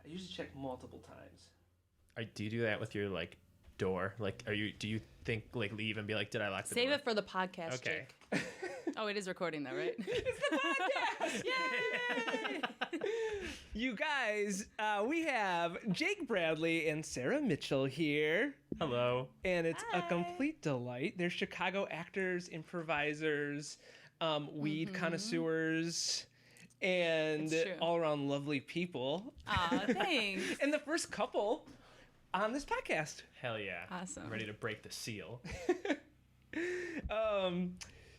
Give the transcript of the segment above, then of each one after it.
I usually check multiple times. Do you do that with your like door? Like, do you think like leave and be like, did I lock the door? Save it for the podcast, Okay. Jake. Oh, it is recording though, right? Yay! You guys, we have Jake Bradley and Sarah Mitchell here. Hello. And it's a complete delight. They're Chicago actors, improvisers, weed connoisseurs, and all-around lovely people. Aw, thanks. And the first couple on this podcast. Hell yeah. Awesome. I'm ready to break the seal.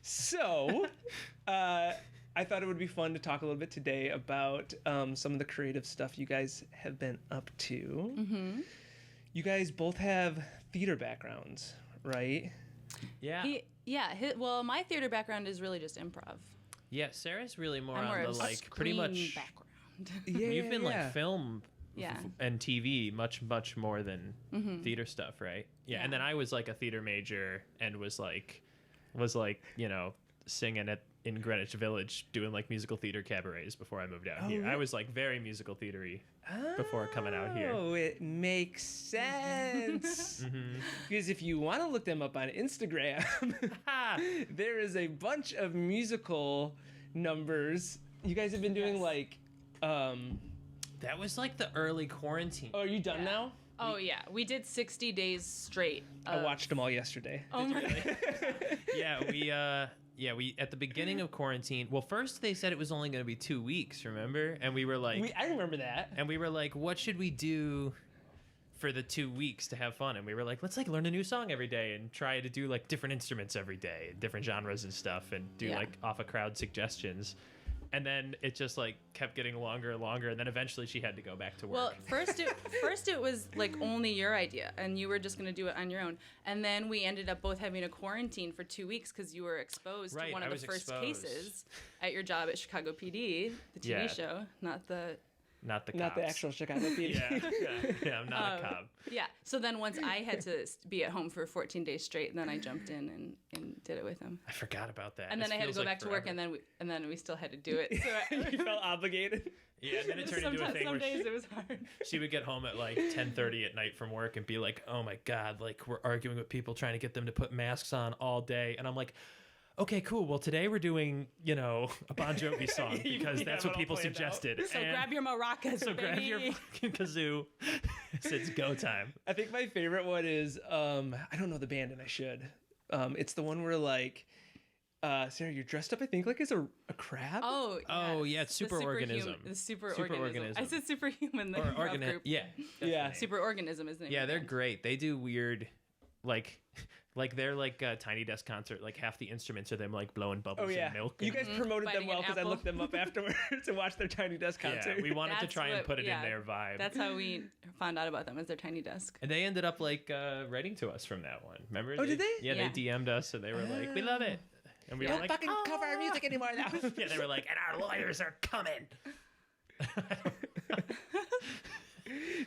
So, I thought it would be fun to talk a little bit today about some of the creative stuff you guys have been up to. Mm-hmm. You guys both have theater backgrounds, right? Yeah. Well, my theater background is really just improv. Yeah, Sarah's really more I'm on more the of a like pretty much background. You've been like film Yeah. and TV much more than theater stuff, right? Yeah. And then I was like a theater major and was like singing in Greenwich Village doing like musical theater cabarets before I moved out here. really? I was like very musical theatery before coming out here. Oh, it makes sense. Because if you want to look them up on Instagram, there is a bunch of musical numbers. You guys have been doing like... That was like the early quarantine. Oh, are you done now? Oh, yeah. We did 60 days straight. I watched them all yesterday. Oh, my God. We at the beginning of quarantine. Well, first they said it was only going to be 2 weeks, remember? And we were like, I remember that. And we were like, what should we do for the 2 weeks to have fun? And we were like, let's like learn a new song every day and try to do like different instruments every day, different genres and stuff, and do like off of crowd suggestions. And then it just like kept getting longer and longer, and then eventually she had to go back to work. Well, first it was like only your idea, and you were just going to do it on your own. And then we ended up both having a quarantine for 2 weeks because you were exposed to one of the first cases at your job at Chicago PD, the TV show, not the actual Chicago PD. Yeah, I'm not a cop. Yeah. So then once I had to be at home for 14 days straight, and then I jumped in and did it with him. I forgot about that. And then I had to go back to work, and then we still had to do it. So You felt obligated. Yeah, and then it turned into a thing some where days it was hard. she would get home at like 10:30 at night from work and be like, "Oh my God, like we're arguing with people trying to get them to put masks on all day," and I'm like, okay, cool. Well, today we're doing, a Bon Jovi song because that's what people suggested. So grab your maracas, So baby. grab your fucking kazoo. It's go time. I think my favorite one is, I don't know the band and I should. It's the one where like, Sarah, you're dressed up, I think, like as a crab? Oh, yeah, it's Superorganism. The Superorganism. I said superhuman. The group. Yeah. Superorganism is the name. Yeah, of the they're band. great. They do weird, like they're like a Tiny Desk concert. Like half the instruments are them like blowing bubbles in milk. You guys promoted them Biting well an because I apple. looked them up afterwards and watched their Tiny Desk concert. Yeah, we wanted to That's try and put it yeah, in their vibe. That's how we found out about them, as their Tiny Desk. And they ended up like writing to us from that one. Remember? Oh, did they? Yeah, they DM'd us and they were like, "We love it," and we were like, fucking cover our music anymore now. "Yeah." They were like, "And our lawyers are coming."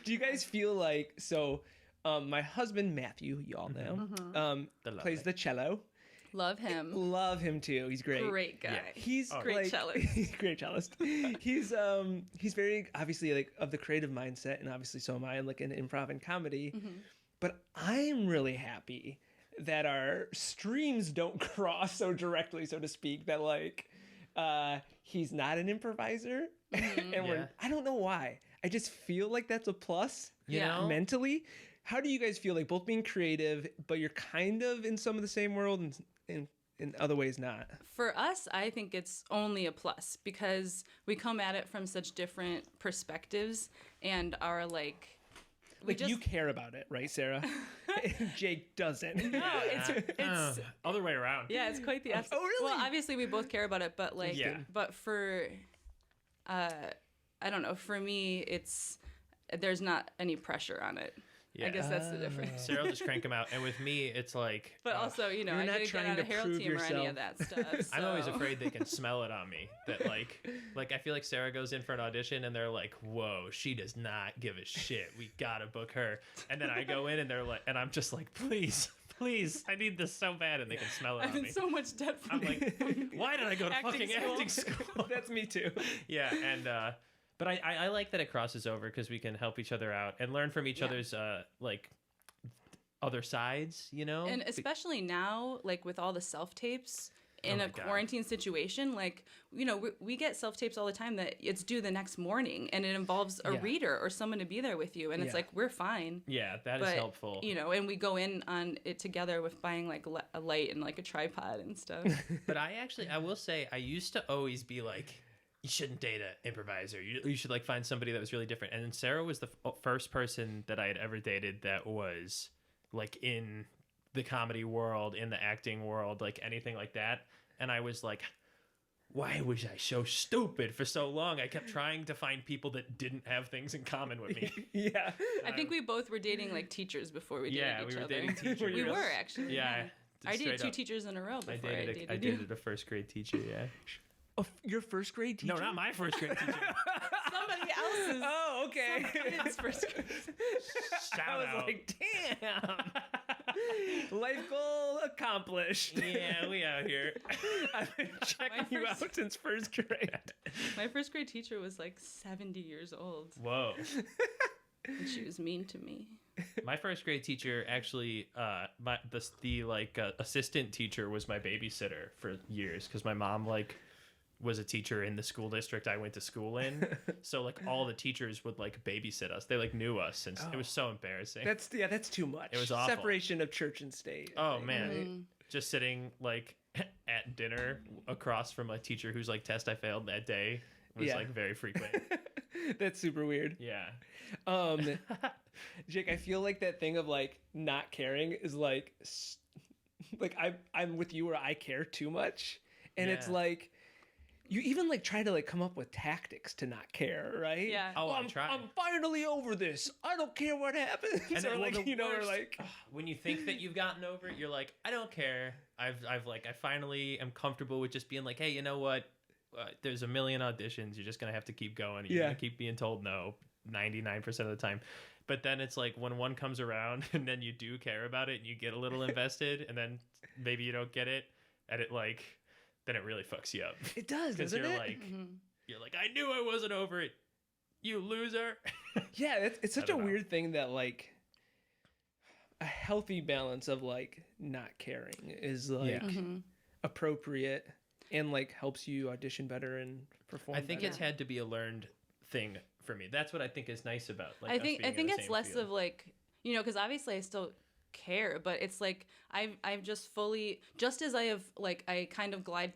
Do you guys feel like my husband Matthew, you all know, plays the cello. Love him. Love him too. He's great. Great guy. Yeah. He's Great cellist. He's a great cellist. He's very obviously like of the creative mindset, and obviously so am I, like in improv and comedy. But I'm really happy that our streams don't cross so directly, so to speak. That like he's not an improviser, and I don't know why. I just feel like that's a plus. You know? Mentally. How do you guys feel like both being creative, but you're kind of in some of the same world and in other ways not? For us, I think it's only a plus because we come at it from such different perspectives and are like... You care about it, right, Sarah? Jake doesn't. No, it's other way around. yeah, it's quite the opposite. Oh, really? Well, obviously we both care about it, but like, Yeah. but for, I don't know. For me, there's not any pressure on it. Yeah. I guess that's the difference. Sarah will just crank them out, and with me, it's like. But also, I You're not didn't get trying on to a Herald prove team or any yourself. of that stuff. So. I'm always afraid they can smell it on me. That like I feel like Sarah goes in for an audition and they're like, "Whoa, she does not give a shit. We gotta book her." And then I go in and they're like, and I'm just like, please, I need this so bad, and they can smell it I'm on in me. so much debt from I'm like, why did I go to Acting fucking school. acting school? That's me too. Yeah, and But I like that it crosses over because we can help each other out and learn from each other's like other sides, you know? And especially now, like with all the self-tapes in a quarantine situation, like, you know, we get self-tapes all the time that it's due the next morning and it involves a reader or someone to be there with you. And it's like, we're fine. Yeah, that is helpful. You know, and we go in on it together with buying like a light and like a tripod and stuff. But I will say, I used to always be like, you shouldn't date an improviser. You should like find somebody that was really different. And then Sarah was the first person that I had ever dated that was like in the comedy world, in the acting world, like anything like that. And I was like, why was I so stupid for so long? I kept trying to find people that didn't have things in common with me. Yeah. I think we both were dating like teachers before we dated each other. Yeah, we were dating teachers. We were actually. Yeah. I dated 2 teachers in a row before I dated a first grade teacher, yeah. Oh, your first grade teacher? No, not my first grade teacher. Somebody else's. Oh, okay. Kids' first grade. Shout I was like, damn. Life goal accomplished. Yeah, we out here. I've been checking you out since first grade. My first grade teacher was like 70 years old. Whoa. And she was mean to me. My first grade teacher actually, the assistant teacher was my babysitter for years because my mom like was a teacher in the school district I went to school in. So like all the teachers would like babysit us. They like knew us and it was so embarrassing. That's too much. It was awful. Separation of church and state. Oh man. Just sitting like at dinner across from a teacher whose like test I failed that day was like very frequent. That's super weird. Yeah. Jake, I feel like that thing of like not caring is like I'm with you where I care too much. And it's like you even like try to like come up with tactics to not care, right? Yeah. Oh, I'm finally over this. I don't care what happens. And or like, you know, or like when you think that you've gotten over it, you're like, I don't care. I finally am comfortable with just being like, hey, you know what? There's a million auditions. You're just gonna have to keep going. You're gonna keep being told no 99% of the time. But then it's like when one comes around and then you do care about it and you get a little invested and then maybe you don't get it and it like then it really fucks you up. It does, doesn't you're it? Like, you're like, I knew I wasn't over it. You loser. Yeah, it's such a weird thing that like a healthy balance of like not caring is like appropriate and like helps you audition better and perform. I think better. it's had to be a learned thing for me. That's what I think is nice about like I think it's less field. of like, you know, because obviously I still care, but it's like I've just fully, just as I have like I kind of I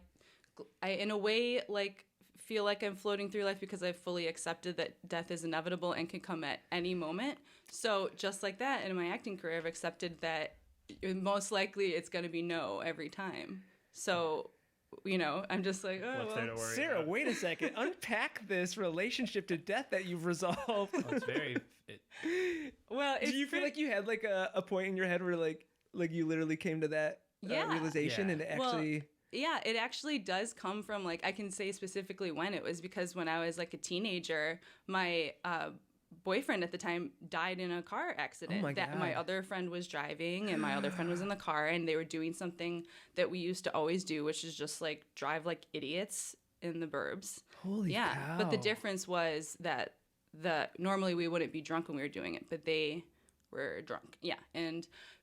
in a way like feel like I'm floating through life because I've fully accepted that death is inevitable and can come at any moment. So just like that in my acting career, I've accepted that most likely it's going to be no every time. So, you know, I'm just like, oh, well. Sarah, wait a second. Unpack this relationship to death that you've resolved. Oh, it's very... Well, do you feel like you had like a point in your head where like you literally came to that realization and it actually... Yeah, it actually does come from like, I can say specifically when it was, because when I was like a teenager, my boyfriend at the time died in a car accident. My other friend was driving and my other friend was in the car and they were doing something that we used to always do, which is just like drive like idiots in the burbs. Holy cow. But the difference was that normally we wouldn't be drunk when we were doing it, but they were drunk. Yeah.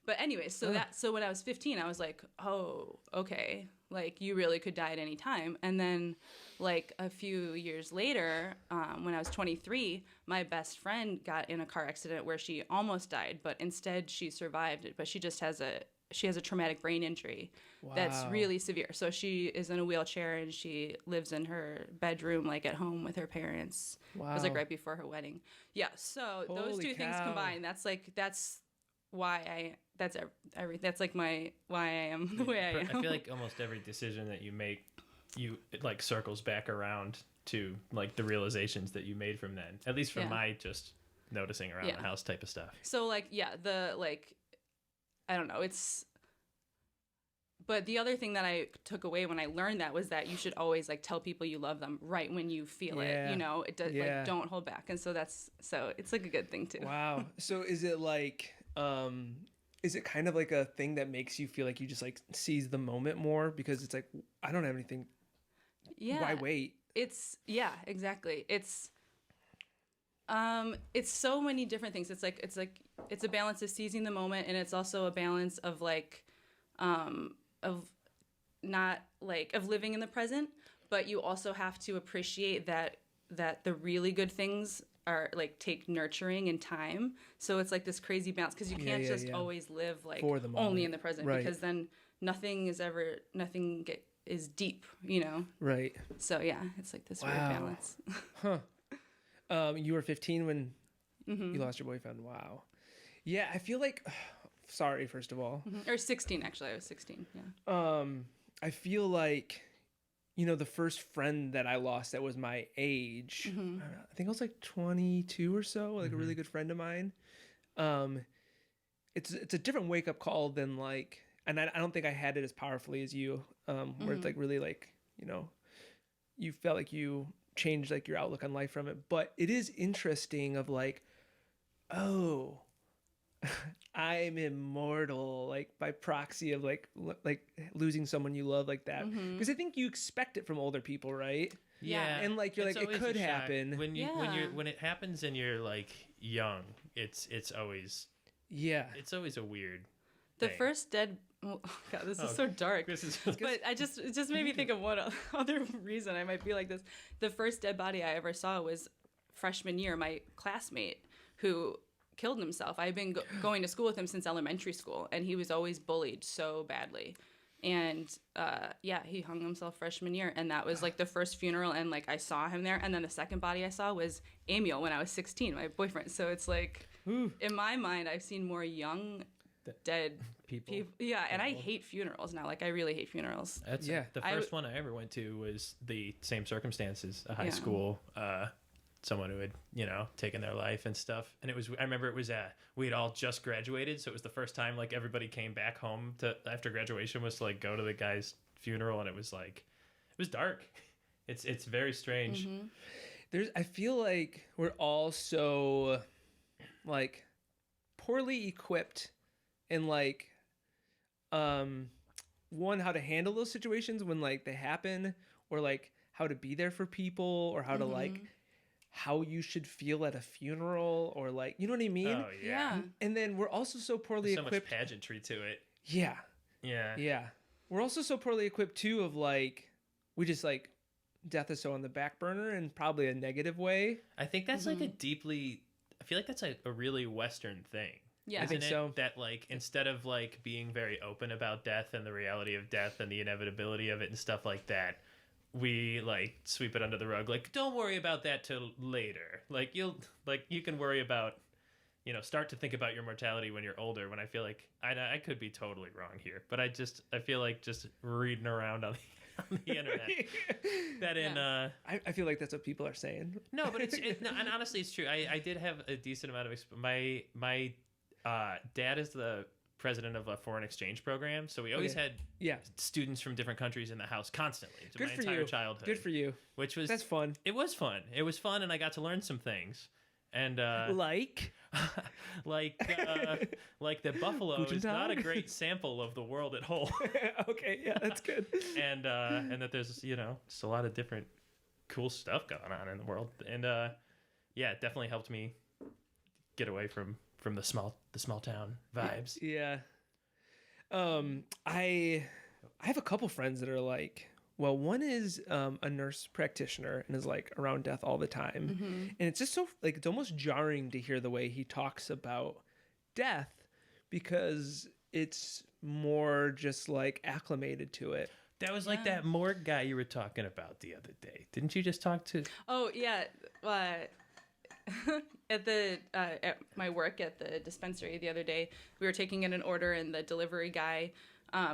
But anyway, so when I was 15, I was like, oh, okay. Like, you really could die at any time. And then, like, a few years later, when I was 23, my best friend got in a car accident where she almost died, but instead she survived it. But she just has a traumatic brain injury that's really severe. So she is in a wheelchair and she lives in her bedroom, like, at home with her parents. Wow. It was, like, right before her wedding. Yeah, so those two things combined, that's why that's like why I am the way I am. I feel like almost every decision that you make, it like circles back around to like the realizations that you made from then. At least from my just noticing around the house type of stuff. So like I don't know, but the other thing that I took away when I learned that was that you should always like tell people you love them right when you feel it. You know, it does like don't hold back. And so it's like a good thing too. Wow. So is it like is it kind of like a thing that makes you feel like you just like seize the moment more because it's like, I don't have anything. Yeah. Why wait? Exactly. It's so many different things. It's a balance of seizing the moment, and it's also a balance of like, of not like of living in the present, but you also have to appreciate that the really good things are like take nurturing and time. So it's like this crazy balance because you can't always live like only in the present because then nothing is deep, you know? Right. So yeah, it's like this weird balance. You were 15 when you lost your boyfriend. Wow. Yeah, I feel like, sorry, first of all. Or 16, actually. I was 16, yeah. I feel like, you know, the first friend that I lost that was my age, I think I was like 22 or so, like a really good friend of mine. It's a different wake-up call than like, and I don't think I had it as powerfully as you, where it's like really like, you know, you felt like you changed like your outlook on life from it. But it is interesting of like, oh, I'm immortal, like by proxy of like losing someone you love like that. Because I think you expect it from older people, right? Yeah. And like you're like it could happen when it happens and you're like young. It's always it's always a weird The thing. first dead. Oh God, this is so dark. But it just made me think of one other reason I might be like this. The first dead body I ever saw was freshman year. My classmate who killed himself. I've been going to school with him since elementary school, and he was always bullied so badly. And he hung himself freshman year, and that was like the first funeral, and like I saw him there. And then the second body I saw was Amiel when I was 16, my boyfriend. So it's like, in my mind, I've seen more young dead people. Yeah, and I hate funerals now. Like I really hate funerals. The first one I ever went to was the same circumstances, a high school. Someone who had, you know, taken their life and stuff. And I remember it was, we had all just graduated. So it was the first time, like, everybody came back home after graduation was to, like, go to the guy's funeral. And it was, like, it was dark. It's very strange. I feel like we're all so, like, poorly equipped in, like, one, how to handle those situations when, like, they happen, or, like, how to be there for people, or how to, like, how you should feel at a funeral, or like, you know what I mean? Oh yeah. And then we're also so poorly equipped. So much pageantry to it. Yeah. We're also so poorly equipped too of like, we just like, death is so on the back burner in probably a negative way. I think that's like I feel like that's a really Western thing. Yeah. I think so. That like, instead of like being very open about death and the reality of death and the inevitability of it and stuff like that, we like sweep it under the rug. Like, don't worry about that till later. Like you can worry about, you know, start to think about your mortality when you're older. When I feel like I could be totally wrong here, but I feel like just reading around on the internet I feel like that's what people are saying. No, but no, and honestly, it's true. I did have a decent amount of my dad is the president of a foreign exchange program, so we always had students from different countries in the house constantly. Good my for entire you. childhood. Good for you. That's fun. It was fun, and I got to learn some things. And like that buffalo is not a great sample of the world at whole. Okay, yeah, that's good. And that there's, you know, just a lot of different cool stuff going on in the world. And it definitely helped me get away from the small town vibes. Yeah. I have a couple friends that are like, well, one is a nurse practitioner and is like around death all the time. And it's just so like, it's almost jarring to hear the way he talks about death because it's more just like acclimated to it. That was like that morgue guy you were talking about the other day. Didn't you just talk to? Oh yeah. At my work at the dispensary the other day, we were taking in an order, and the delivery guy,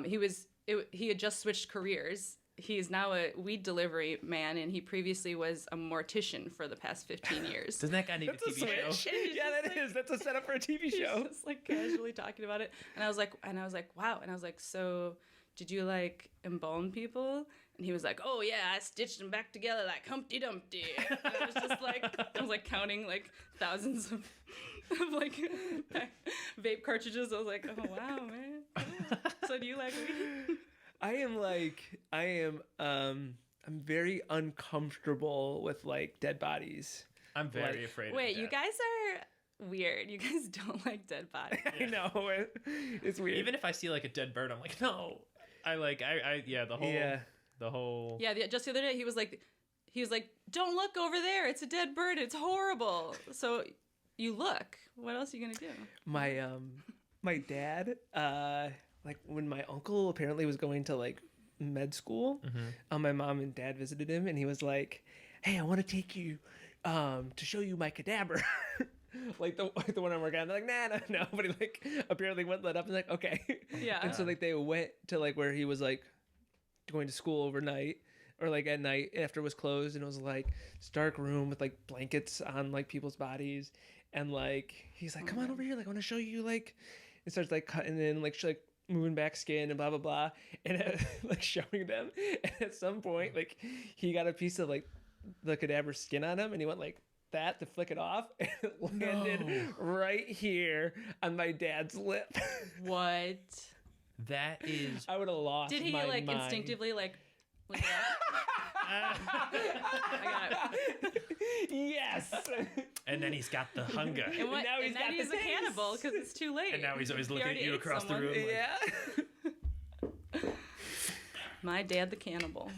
he had just switched careers. He's now a weed delivery man, and he previously was a mortician for the past 15 years. Doesn't that guy need a TV show? Yeah, that is. That's a setup for a TV show. Just like casually talking about it, and I was like, wow, and I was like, so did you like embalm people? And he was like, oh yeah, I stitched them back together like Humpty Dumpty. And I was just like, I was like counting like thousands of like vape cartridges. I was like, oh wow, man. So do you like weed? I'm very uncomfortable with like dead bodies. I'm very afraid. Wait, of you guys are weird. You guys don't like dead bodies. I know it's weird. Even if I see like a dead bird, I'm like, no. The whole. Yeah, just the other day he was like, don't look over there. It's a dead bird. It's horrible. So you look. What else are you gonna do? My dad, like when my uncle apparently was going to like med school, my mom and dad visited him, and he was like, "Hey, I want to take you to show you my cadaver." like the one I'm working on. They're like, no. But he like apparently went lit up and like, okay. Yeah. And so like they went to like where he was like going to school overnight. Or like at night after it was closed, and it was like this dark room with like blankets on like people's bodies, and like he's like, "Come on over here, like I want to show you," like, and starts like cutting in like moving back skin and blah blah blah, and like showing them. And at some point, like he got a piece of like the cadaver skin on him, and he went like that to flick it off, and it landed right here on my dad's lip. What? That is. I would have lost. Did he my like mind. instinctively like? Look I got it. Yes. And then he's got the hunger. And now he's got the a cannibal because it's too late. And now he's always looking at you across the room. Yeah. My dad, the cannibal.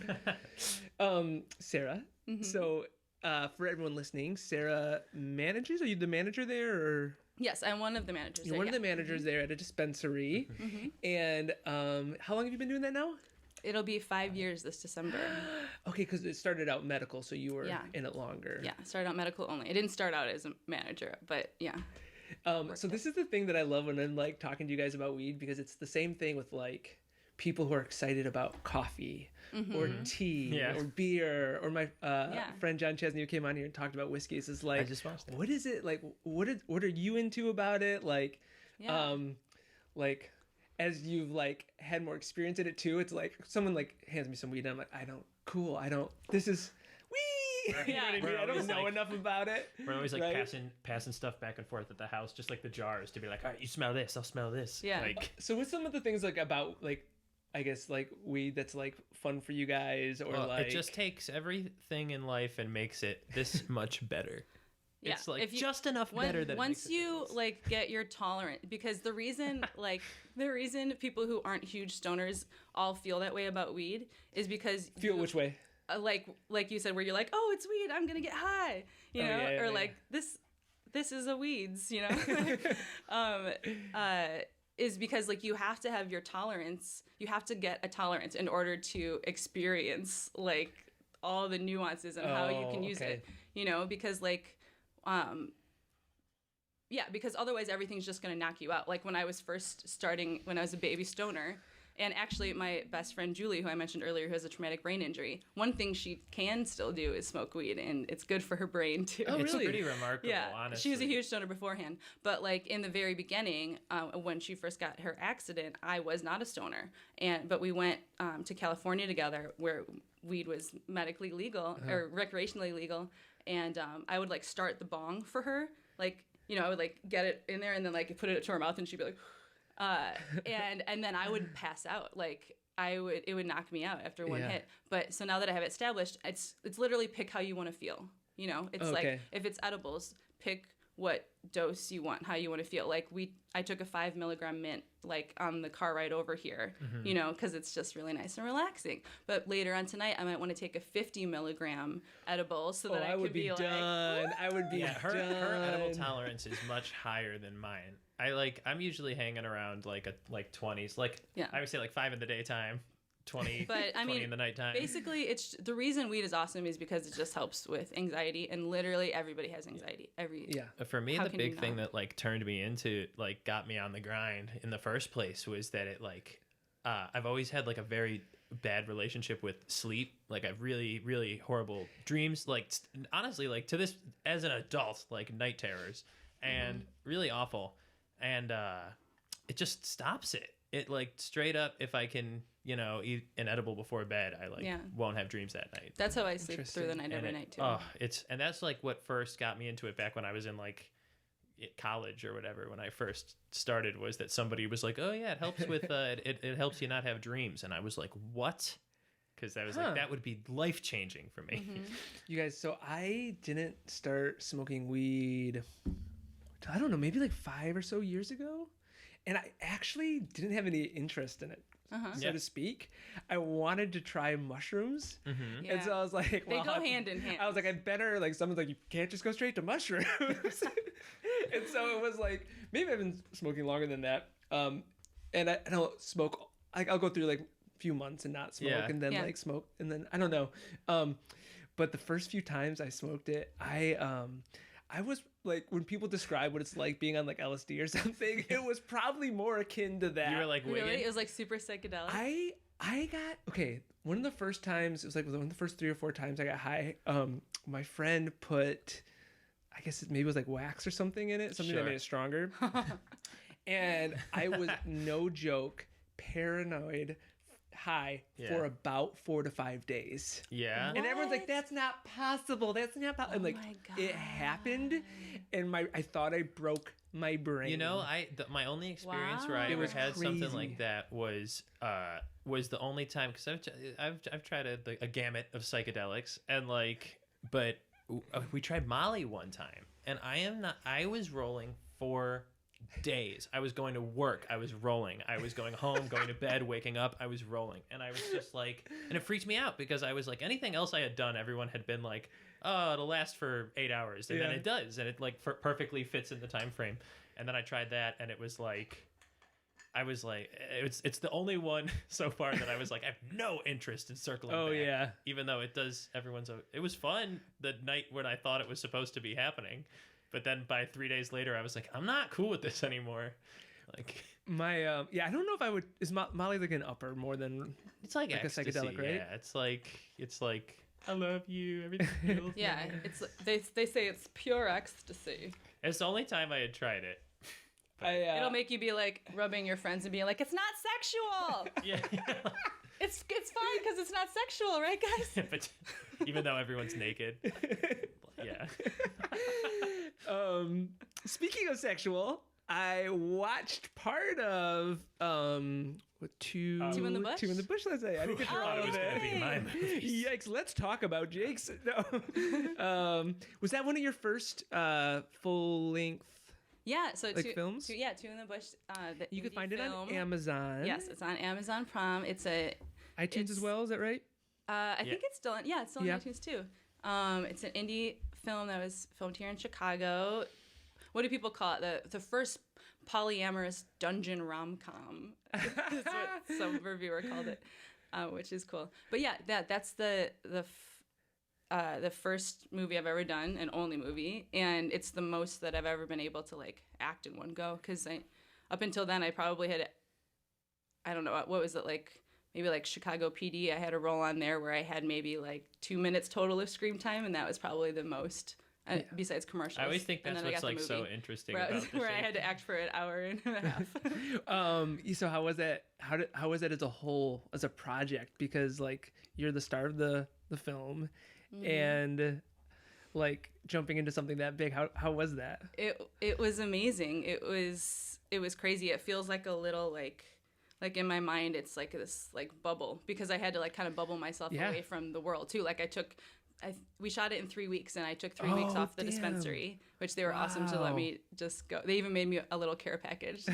Sarah. So, for everyone listening, Sarah manages. Are you the manager there, or? Yes, I'm one of the managers. You're one of the managers there at a dispensary. And how long have you been doing that now? It'll be 5 years this December. Okay, because it started out medical, so you were in it longer. Yeah, started out medical only. I didn't start out as a manager, but yeah. So this is the thing that I love when I'm like talking to you guys about weed, because it's the same thing with like people who are excited about coffee or tea or beer, or my friend John Chesney who came on here and talked about whiskeys is like, I just watched it. What is it like? What are you into about it? Like, like. As you've like had more experience in it too, it's like someone like hands me some weed and I'm like, this is wee. You know what I mean? I don't know enough about it. We're always like passing stuff back and forth at the house, just like the jars, to be like, all right, you smell this, I'll smell this. Yeah. Like, so what's some of the things like about like, I guess like weed that's like fun for you guys, or like it just takes everything in life and makes it this much better. Yeah. It's like just enough better that once you like get your tolerance, because the reason people who aren't huge stoners all feel that way about weed is because which way? Like you said, where you're like, oh, it's weed, I'm gonna get high, you know, like this is a weeds, you know, is because like you have to have your tolerance, you have to get a tolerance in order to experience like all the nuances and how you can use it, you know, because like. Because otherwise everything's just going to knock you out. Like when I was first starting, when I was a baby stoner, and actually my best friend Julie, who I mentioned earlier, who has a traumatic brain injury, one thing she can still do is smoke weed, and it's good for her brain too. Oh, really? It's pretty remarkable, honestly. She was a huge stoner beforehand. But like in the very beginning, when she first got her accident, I was not a stoner. But we went to California together where weed was medically legal or recreationally legal. And I would like start the bong for her, like, you know, I would like get it in there and then like put it to her mouth and she'd be like, and then I would pass out. Like it would knock me out after one hit. But so now that I have it established, it's literally pick how you want to feel. You know, it's like if it's edibles, pick what dose you want, how you want to feel. Like I took a 5 milligram mint like on the car ride over here, you know, because it's just really nice and relaxing. But later on tonight, I might want to take a 50 milligram edible so that I could be like, I would be done. Her edible tolerance is much higher than mine. I'm usually hanging around like 20s, I would say like 5 in the daytime. 20, but, 20 in the nighttime. Basically, it's the reason weed is awesome is because it just helps with anxiety, and literally everybody has anxiety. For me, the big thing that like turned me into like got me on the grind in the first place was that it like I've always had like a very bad relationship with sleep. Like I've really, really horrible dreams. Like honestly, like to this as an adult, like night terrors, and really awful. And it just stops it. It like straight up, if I can, you know, eat an edible before bed, I won't have dreams that night. That's how I sleep through the night every night too. And that's like what first got me into it back when I was in like college or whatever. When I first started, was that somebody was like, "Oh yeah, it helps with it helps you not have dreams," and I was like, "What?" because I was like, that would be life changing for me. You guys, so I didn't start smoking weed, I don't know, maybe like 5 or so years ago. And I actually didn't have any interest in it, so to speak. I wanted to try mushrooms. And so I was like, well, they go hand in hand. I was like, I better, like, someone's like, you can't just go straight to mushrooms. And so it was like, maybe I've been smoking longer than that. And I don't smoke, I'll go through like a few months and not smoke and then like smoke. And then I don't know. But the first few times I smoked it, I was like, when people describe what it's like being on like LSD or something, it was probably more akin to that. You were like, really? It was like super psychedelic. I got, one of the first times, it was like one of the first 3 or 4 times I got high, my friend put, I guess maybe it was like wax or something in it, something that made it stronger. And I was, no joke, paranoid high for about 4 to 5 days. Yeah. And everyone's like, that's not possible. That's not possible. And like, it happened. And I thought I broke my brain. You know, my only experience where I ever had something like that was the only time, because I've tried a gamut of psychedelics, and like, but we tried Molly one time, and I was rolling for days. I was going to work, I was rolling, I was going home, going to bed, waking up, I was rolling. And I was just like, and it freaked me out because I was like, anything else I had done, everyone had been like, oh, it'll last for 8 hours, and then it does, and it like perfectly fits in the time frame. And then I tried that, and it was like, I was like, it's the only one so far that I was like, I have no interest in circling back. Even though it does, it was fun the night when I thought it was supposed to be happening. But then by 3 days later, I was like, I'm not cool with this anymore. Like my, I don't know if I would, is Molly like an upper more than, it's like a psychedelic, right? Yeah, it's like, I love you, everything feels nice. It's they say it's pure ecstasy. It's the only time I had tried it. It'll make you be like rubbing your friends and being like, it's not sexual. It's fine because it's not sexual, right, guys? But even though everyone's naked. Yeah. Speaking of sexual, I watched part of Two in the Bush last night. I didn't get through all of it. Yikes! Let's talk about Jake's. No. Was that one of your first full length? Yeah, so films. Two in the Bush. You can find it on Amazon. Yes, it's on Amazon Prime. It's iTunes as well. Is that right? I think it's still on. Yeah, it's still on iTunes too. It's an indie film that was filmed here in Chicago. What do people call it? The first polyamorous dungeon rom-com is what some reviewer called it, which is cool. But yeah, that's the first movie I've ever done, and only movie, and it's the most that I've ever been able to like act in one go. Because up until then, I probably had, I don't know, what was it, like maybe like Chicago PD. I had a role on there where I had maybe like 2 minutes total of screen time, and that was probably the most. Besides commercials. I always think that's what's like so interesting about this. Where I had to act for an hour and a half. So how was that? How was that as a whole, as a project? Because like you're the star of the film, and like jumping into something that big. How was that? It was amazing. It was crazy. It feels like a little like in my mind it's like this like bubble, because I had to like kind of bubble myself away from the world too. Like we shot it in 3 weeks, and I took 3 weeks off the dispensary, which they were awesome to let me just go. They even made me a little care package.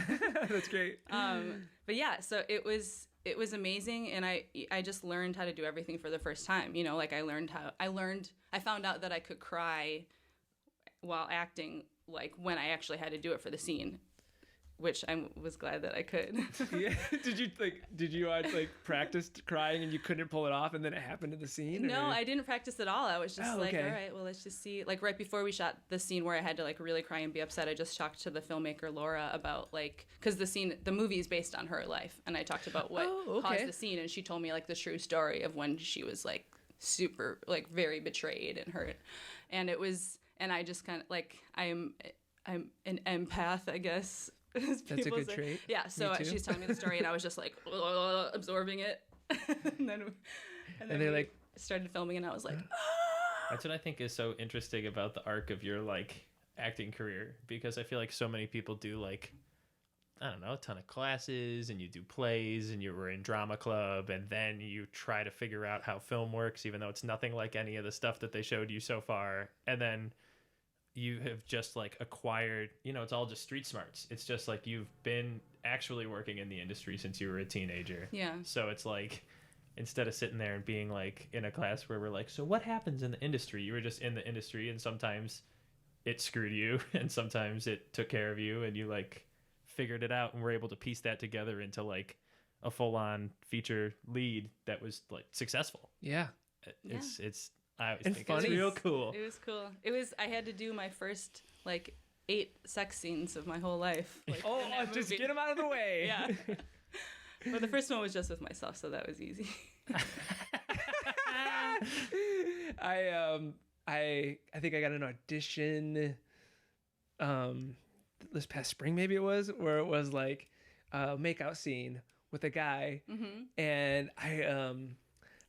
That's great. But yeah, so it was amazing, and I just learned how to do everything for the first time. You know, like I found out that I could cry while acting, like when I actually had to do it for the scene, which I was glad that I could. Yeah. Did you practice crying and you couldn't pull it off, and then it happened in the scene? No, I didn't practice at all. I was just all right, well, let's just see. Like right before we shot the scene where I had to like really cry and be upset, I just talked to the filmmaker Laura about like, because the movie is based on her life, and I talked about what caused the scene, and she told me like the true story of when she was like super like very betrayed and hurt, and I just kind of like I'm an empath, I guess. That's a good trait. Yeah, so she's telling me the story, and I was just like absorbing it, and then they like started filming, and I was like, That's what I think is so interesting about the arc of your like acting career, because I feel like so many people do like I don't know, a ton of classes, and you do plays, and you were in drama club, and then you try to figure out how film works, even though it's nothing like any of the stuff that they showed you so far. And then you have just like acquired, it's all just street smarts. It's just like you've been actually working in the industry since you were a teenager. Yeah. So it's like, instead of sitting there and being like in a class where we're like, so what happens in the industry? You were just in the industry, and sometimes it screwed you, and sometimes it took care of you, and you like figured it out and were able to piece that together into like a full-on feature lead that was like successful. Yeah. I always think funny. it's real cool. It was cool. I had to do my first like 8 sex scenes of my whole life. Like, just get them out of the way. Yeah. But the first one was just with myself, so that was easy. I think I got an audition this past spring, maybe it was, where it was like a makeout scene with a guy, and I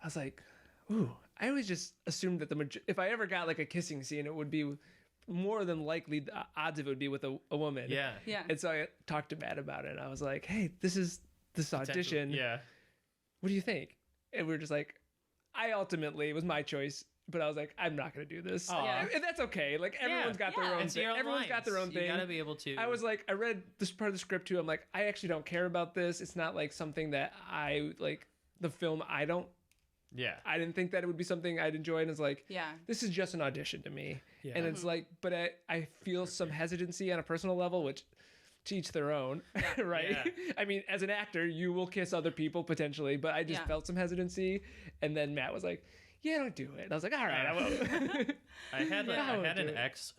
was like, ooh, I always just assumed that if I ever got like a kissing scene, it would be more than likely the odds of it would be with a woman. Yeah. And so I talked to Matt about it, and I was like, hey, this audition. Yeah. What do you think? And we were just like, it was my choice, but I was like, I'm not going to do this. And that's okay. Like, everyone's got their own thing. Everyone's got their own thing. You got to be able to. I was like, I read this part of the script too. I'm like, I actually don't care about this. It's not like something that I like. The film, I didn't think that it would be something I'd enjoy. And it's like, this is just an audition to me. Yeah. And it's like, but I feel some hesitancy on a personal level, which to each their own, right? Yeah. I mean, as an actor, you will kiss other people potentially, but I just felt some hesitancy. And then Matt was like, yeah, don't do it. And I was like, all right, I won't. I had an ex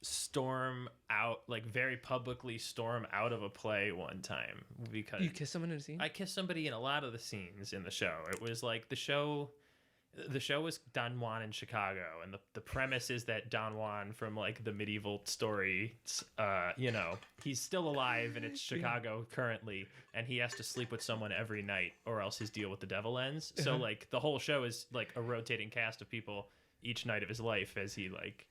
storm out, like very publicly storm out of a play one time because you kissed someone in a scene. I kissed somebody in a lot of the scenes in the show. It was like the show was Don Juan in Chicago, and the premise is that Don Juan from like the medieval story, he's still alive, and it's Chicago currently, and he has to sleep with someone every night or else his deal with the devil ends. So like the whole show is like a rotating cast of people each night of his life as he like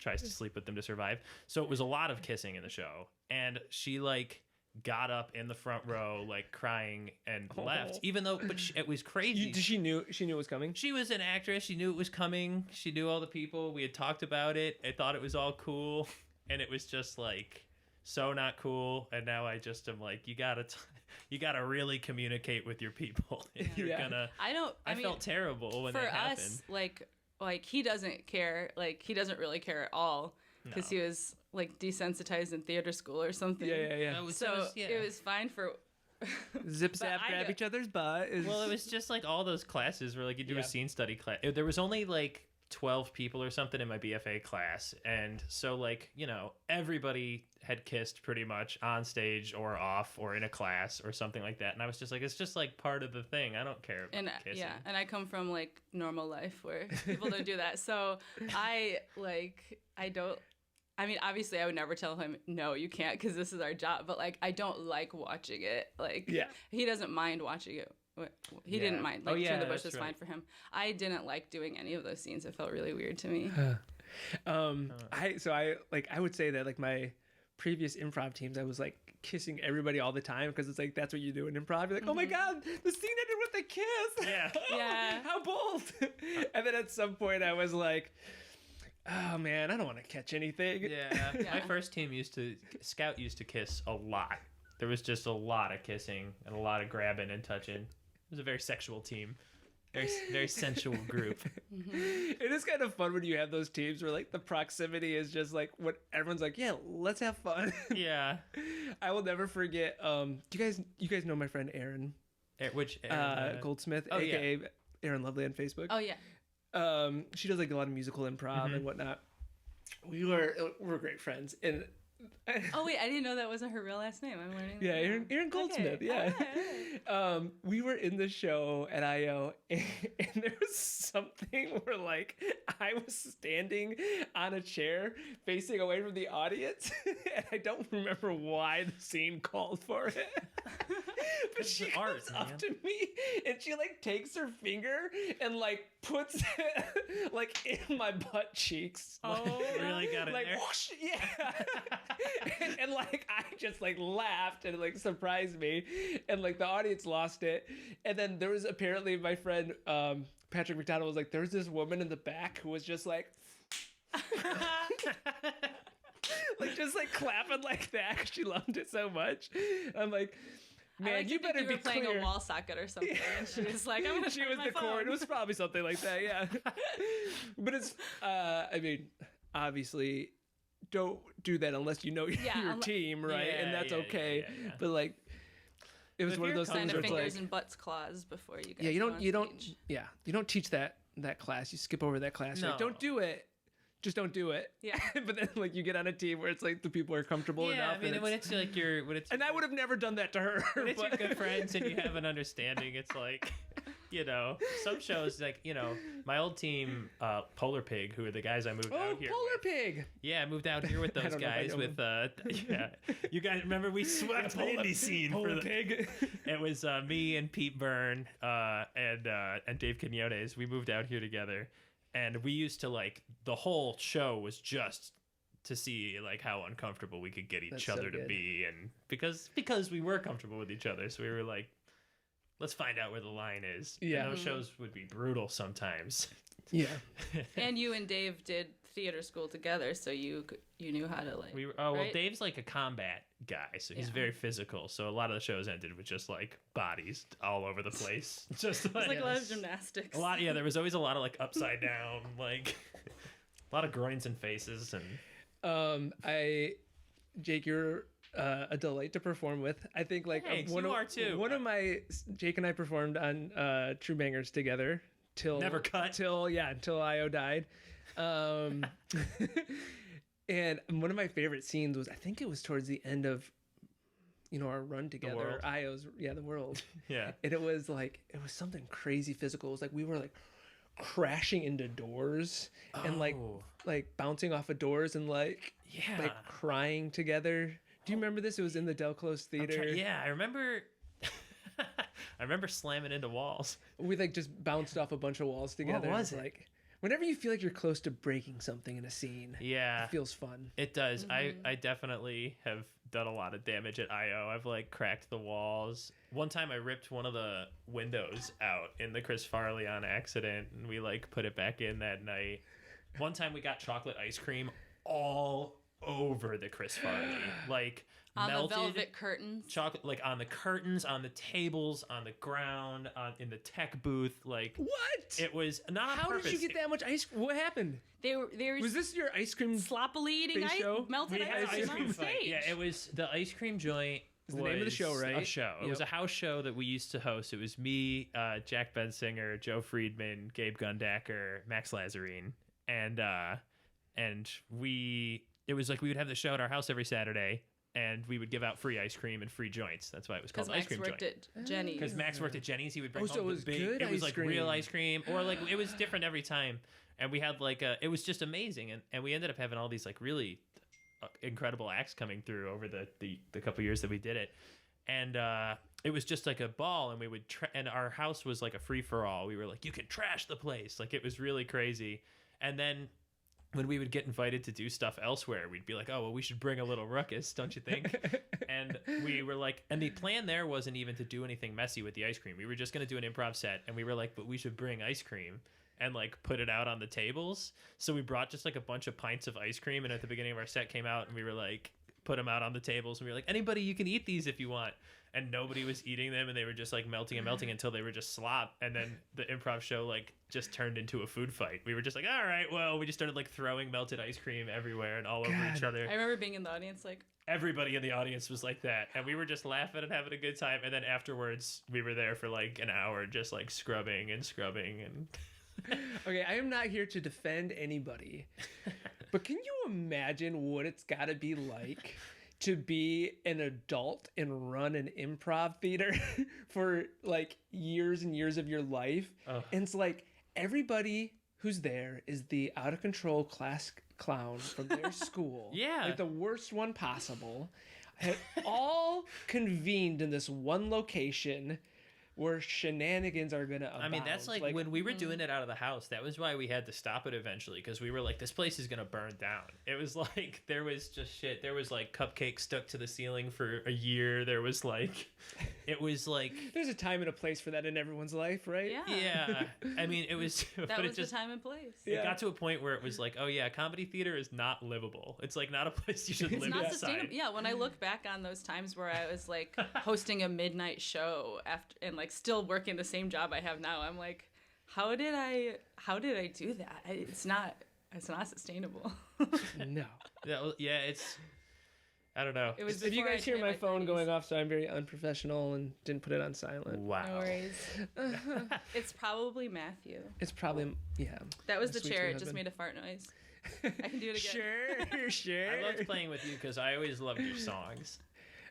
tries to sleep with them to survive. So it was a lot of kissing in the show, and she like got up in the front row like crying and left, even though it was crazy. She knew it was coming. She was an actress. She knew it was coming. She knew all the people. We had talked about it. I thought it was all cool, and it was just like so not cool. And now I just am like, you gotta really communicate with your people if you're gonna. I felt terrible when that happened. For us, like he doesn't care. Like he doesn't really care at all because he was like desensitized in theater school or something. Yeah. It was fine for zip zap, grab each other's butt. Well, it was just like all those classes where like you do a scene study class. There was only like 12 people or something in my BFA class, and so like everybody had kissed pretty much on stage or off or in a class or something like that, and I was just like, it's just like part of the thing. I don't care about kissing. Yeah, and I come from like normal life where people don't do that, so I don't. I mean, obviously, I would never tell him, no, you can't, because this is our job. But, like, I don't like watching it. Like, he doesn't mind watching it. He didn't mind. Like, Turn the Bush was fine for him. I didn't like doing any of those scenes. It felt really weird to me. I would say that, like, my previous improv teams, I was, like, kissing everybody all the time, because it's, like, that's what you do in improv. You're like, oh, my God, the scene ended with a kiss. Yeah. How bold. And then at some point, I was like, oh man, I don't want to catch anything. Yeah. My first team Scout used to kiss a lot. There was just a lot of kissing and a lot of grabbing and touching. It was a very sexual team. Very, very sensual group. It is kind of fun when you have those teams where like the proximity is just like what everyone's like, yeah, let's have fun. Yeah. I will never forget. You guys know my friend Aaron? Which Aaron? Goldsmith, aka Aaron Lovely on Facebook. Oh yeah. She does like a lot of musical improv and whatnot. We're great friends, and oh wait, I didn't know that wasn't her real last name. I'm learning. Yeah, Aaron Goldsmith. Okay. Yeah. Right. We were in the show at IO, and there was something where like I was standing on a chair facing away from the audience, and I don't remember why the scene called for it. But she comes up to me and she like takes her finger and like puts it like in my butt cheeks. Oh, really got it like, there. Whoosh, yeah. And like I just like laughed and like surprised me, and like the audience lost it. And then there was apparently my friend Patrick McDonald was like, there's this woman in the back who was just like like just like clapping like that 'cause she loved it so much. I'm like, man, you better be playing clear. a wall socket or something, and she was like, "I'm gonna." She was the chord. It was probably something like that, yeah. But it's, I mean, obviously, don't do that unless you know your team, right? Yeah, and that's okay. Yeah. But like, it was one of those things where it's fingers like, and butts claws before you guys. yeah, you don't, stage. you don't teach that class. You skip over that class. No. Like, don't do it. Just don't do it. Yeah. But then like you get on a team where it's like the people are comfortable enough. I mean, when it's like and I would have never done that to her. When it's your good friends and you have an understanding, it's like, you know, some shows like, you know, my old team, Polar Pig, who are the guys I moved out here. Polar with. Pig. Yeah, I moved out here with those guys. With yeah, you guys remember we swept the indie scene Polar Pig. It was me and Pete Byrne and Dave Quinones. We moved out here together. And we used to like the whole show was just to see like how uncomfortable we could get each other to be, and because we were comfortable with each other, so we were like, let's find out where the line is. Yeah, and those shows would be brutal sometimes. Yeah, and you and Dave did theater school together, so you knew how to like. Well, Dave's like a combat guy, so he's very physical. So a lot of the shows ended with just like bodies all over the place. Just like a lot of gymnastics. There was always a lot of like upside down, like a lot of groins and faces, and Jake, you're a delight to perform with. I think like you are too. One of my Jake and I performed on True Bangers together till Io died. And one of my favorite scenes was, I think it was towards the end of, our run together. Io's, the world. Yeah. And it was something crazy physical. It was like we were like crashing into doors and like bouncing off of doors and like crying together. Do you remember this? It was in the Del Close Theater. I remember. I remember slamming into walls. We like just bounced off a bunch of walls together. What was it? Like, whenever you feel like you're close to breaking something in a scene, it feels fun. It does. Mm-hmm. I definitely have done a lot of damage at IO. I've like cracked the walls. One time I ripped one of the windows out in the Chris Farley on accident, and we like put it back in that night. One time we got chocolate ice cream all over the Chris Farley, like on melted the velvet curtains, chocolate, like on the curtains, on the tables, on the ground, in the tech booth. Like what? It was not on purpose. How did you get that much ice cream? What happened? They were. Was this your ice cream sloppily eating melted ice cream on stage? Yeah, it was the ice cream joint. Was the name of the show, right? A show. It was a house show that we used to host. It was me, Jack Bensinger, Joe Friedman, Gabe Gundacker, Max Lazarine, and it was like we would have the show at our house every Saturday, and we would give out free ice cream and free joints. That's why it was called Ice Cream Joint. Because Max worked at Jenny's. Because Max worked at Jenny's, he would bring home it was the big. Good it was ice like cream. Real ice cream, or like it was different every time. And we had like it was just amazing, and we ended up having all these like really incredible acts coming through over the couple years that we did it, and it was just like a ball. And we would and our house was like a free for all. We were like, you can trash the place, like it was really crazy. And then when we would get invited to do stuff elsewhere, we'd be like, oh, well, we should bring a little ruckus, don't you think? And we were like, and the plan there wasn't even to do anything messy with the ice cream. We were just going to do an improv set, and we were like, but we should bring ice cream and like put it out on the tables. So we brought just like a bunch of pints of ice cream, and at the beginning of our set came out, and we were like, put them out on the tables, and we were like, anybody, you can eat these if you want. And nobody was eating them, and they were just like melting and melting until they were just slop. And then the improv show like just turned into a food fight. We were just like, all right, well, we just started like throwing melted ice cream everywhere and all over each other. I remember being in the audience like, everybody in the audience was like that, and we were just laughing and having a good time. And then afterwards we were there for like an hour just like scrubbing and Okay, I am not here to defend anybody, but can you imagine what it's got to be like to be an adult and run an improv theater for like years and years of your life? And it's like everybody who's there is the out of control class clown from their school. Yeah. Like the worst one possible. All convened in this one location where shenanigans are gonna abound. I mean, that's like when we were doing it out of the house. That was why we had to stop it eventually, because we were like, this place is gonna burn down. It was like there was just shit. There was like cupcakes stuck to the ceiling for a year. There was like, it was like there's a time and a place for that in everyone's life, right? Yeah. I mean, it was. That was the time and place. It got to a point where it was like, oh yeah, comedy theater is not livable. It's like not a place you should live It's not inside. sustainable. Yeah, when I look back on those times where I was like hosting a midnight show after and like still working the same job I have now, I'm like, how did I do that? It's not sustainable. No. Yeah, it's. I don't know. It was if you guys hear my phone 30s. going off, so I'm very unprofessional and didn't put it on silent. Wow. No worries. It's probably Matthew. It's probably That was My the sweet, chair. sweet It just husband. made a fart noise. I can do it again. Sure. I loved playing with you because I always loved your songs.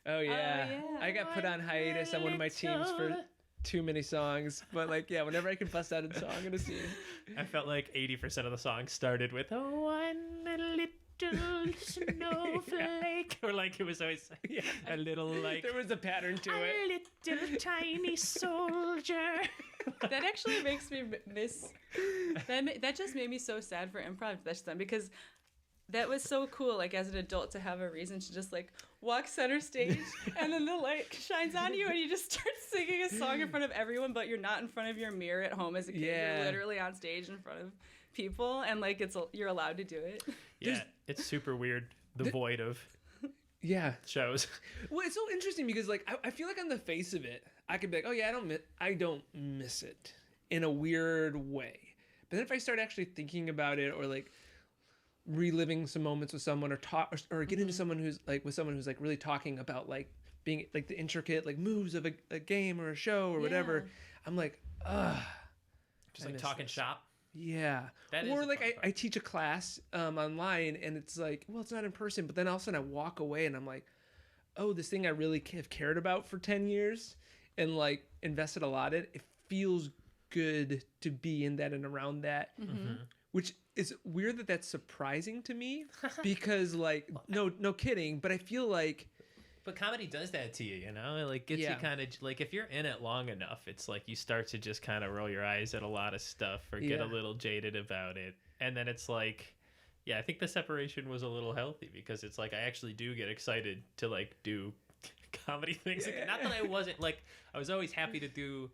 Oh yeah. yeah. I got put on hiatus on one of my teams for too many songs, but like whenever I can bust out a song in a scene. I felt like 80% of the songs started with "Oh, one little snowflake," or like it was always a little like There was a pattern to it. a little tiny soldier. That actually makes me miss. That just made me so sad for improv this time because that was so cool. Like as an adult to have a reason to just like walk center stage and then the light shines on you and you just start singing a song in front of everyone, but you're not in front of your mirror at home as a kid. Yeah. You're literally on stage in front of people and like you're allowed to do it. Yeah, it's super weird. The void of Yeah. shows. Well, it's so interesting because like I feel like on the face of it, I could be like, oh yeah, I don't miss it in a weird way. But then if I start actually thinking about it or like reliving some moments with someone or get into someone who's like with someone who's like really talking about like being like the intricate like moves of a game or a show or whatever, I'm like, Just I like miss talking this. shop. Yeah. That is or the like fun I part. teach a class online and it's like, well, it's not in person, but then all of a sudden I walk away and I'm like, oh, this thing I really have cared about for 10 years and like invested a lot in, it feels good to be in that and around that, which is weird that that's surprising to me because like, no kidding, but I feel like, But comedy does that to you, you know? It like gets you kind of like if you're in it long enough, it's like you start to just kind of roll your eyes at a lot of stuff or get a little jaded about it. And then it's like, yeah, I think the separation was a little healthy because it's like I actually do get excited to like do comedy things. Like, not that I wasn't like I was always happy to do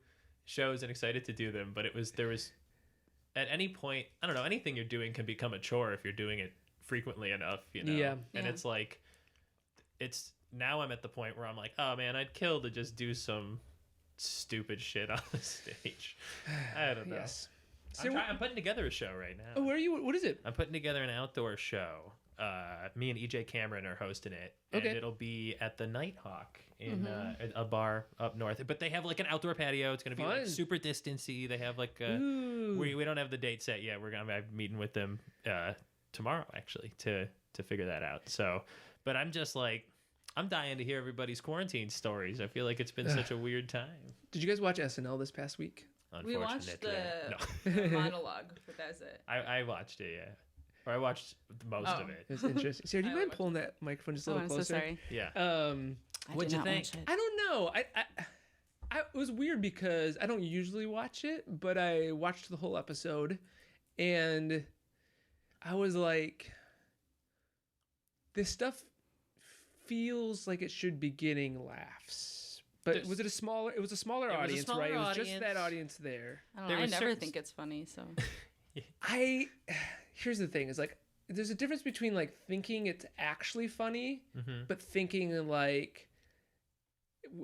shows and excited to do them, but there was at any point, I don't know, anything you're doing can become a chore if you're doing it frequently enough, you know? Yeah. And it's like now I'm at the point where I'm like, oh man, I'd kill to just do some stupid shit on the stage. I don't know. yes. I'm putting together a show right now. Oh, what is it? I'm putting together an outdoor show. Me and EJ Cameron are hosting it. And Okay. it'll be at the Nighthawk in a bar up north. But they have like an outdoor patio. It's going to be like Fun. super distancy. They have like Ooh. we don't have the date set yet. I'm meeting with them tomorrow actually to figure that out. So, but I'm just like, I'm dying to hear everybody's quarantine stories. I feel like it's been such a weird time. Did you guys watch SNL this past week? We watched Unfortunately. the monologue, but that's it. I watched it, yeah. Or I watched most of it. It was interesting. Sarah, do you I mind watched pulling that microphone just a Oh, little I'm so closer? sorry. Yeah. I What'd did you not think? watch it. I don't know. I it was weird because I don't usually watch it, but I watched the whole episode and I was like, this stuff feels like it should be getting laughs. But was it a smaller? It was a smaller audience, smaller right? It was just audience. that audience there. I don't There know. I were never certain- think it's funny, so Here's the thing: is like there's a difference between like thinking it's actually funny, but thinking like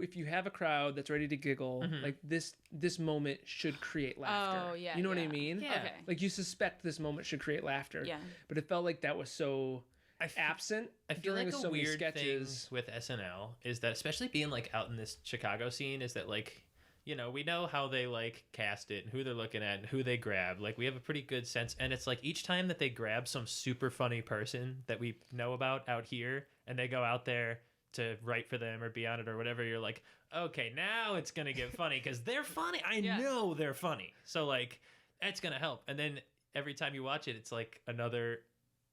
if you have a crowd that's ready to giggle, like this moment should create laughter. Oh, yeah, you know what I yeah. mean? Yeah. Okay. Like you suspect this moment should create laughter. Yeah. But it felt like that was so absent. I feel during like so a many weird sketches. thing with SNL is that, especially being like out in this Chicago scene, is that like, you know, we know how they like cast it and who they're looking at and who they grab. Like we have a pretty good sense. And it's like each time that they grab some super funny person that we know about out here and they go out there to write for them or be on it or whatever, you're like, okay, now it's going to get funny because they're funny. I know they're funny. So like, that's going to help. And then every time you watch it, it's like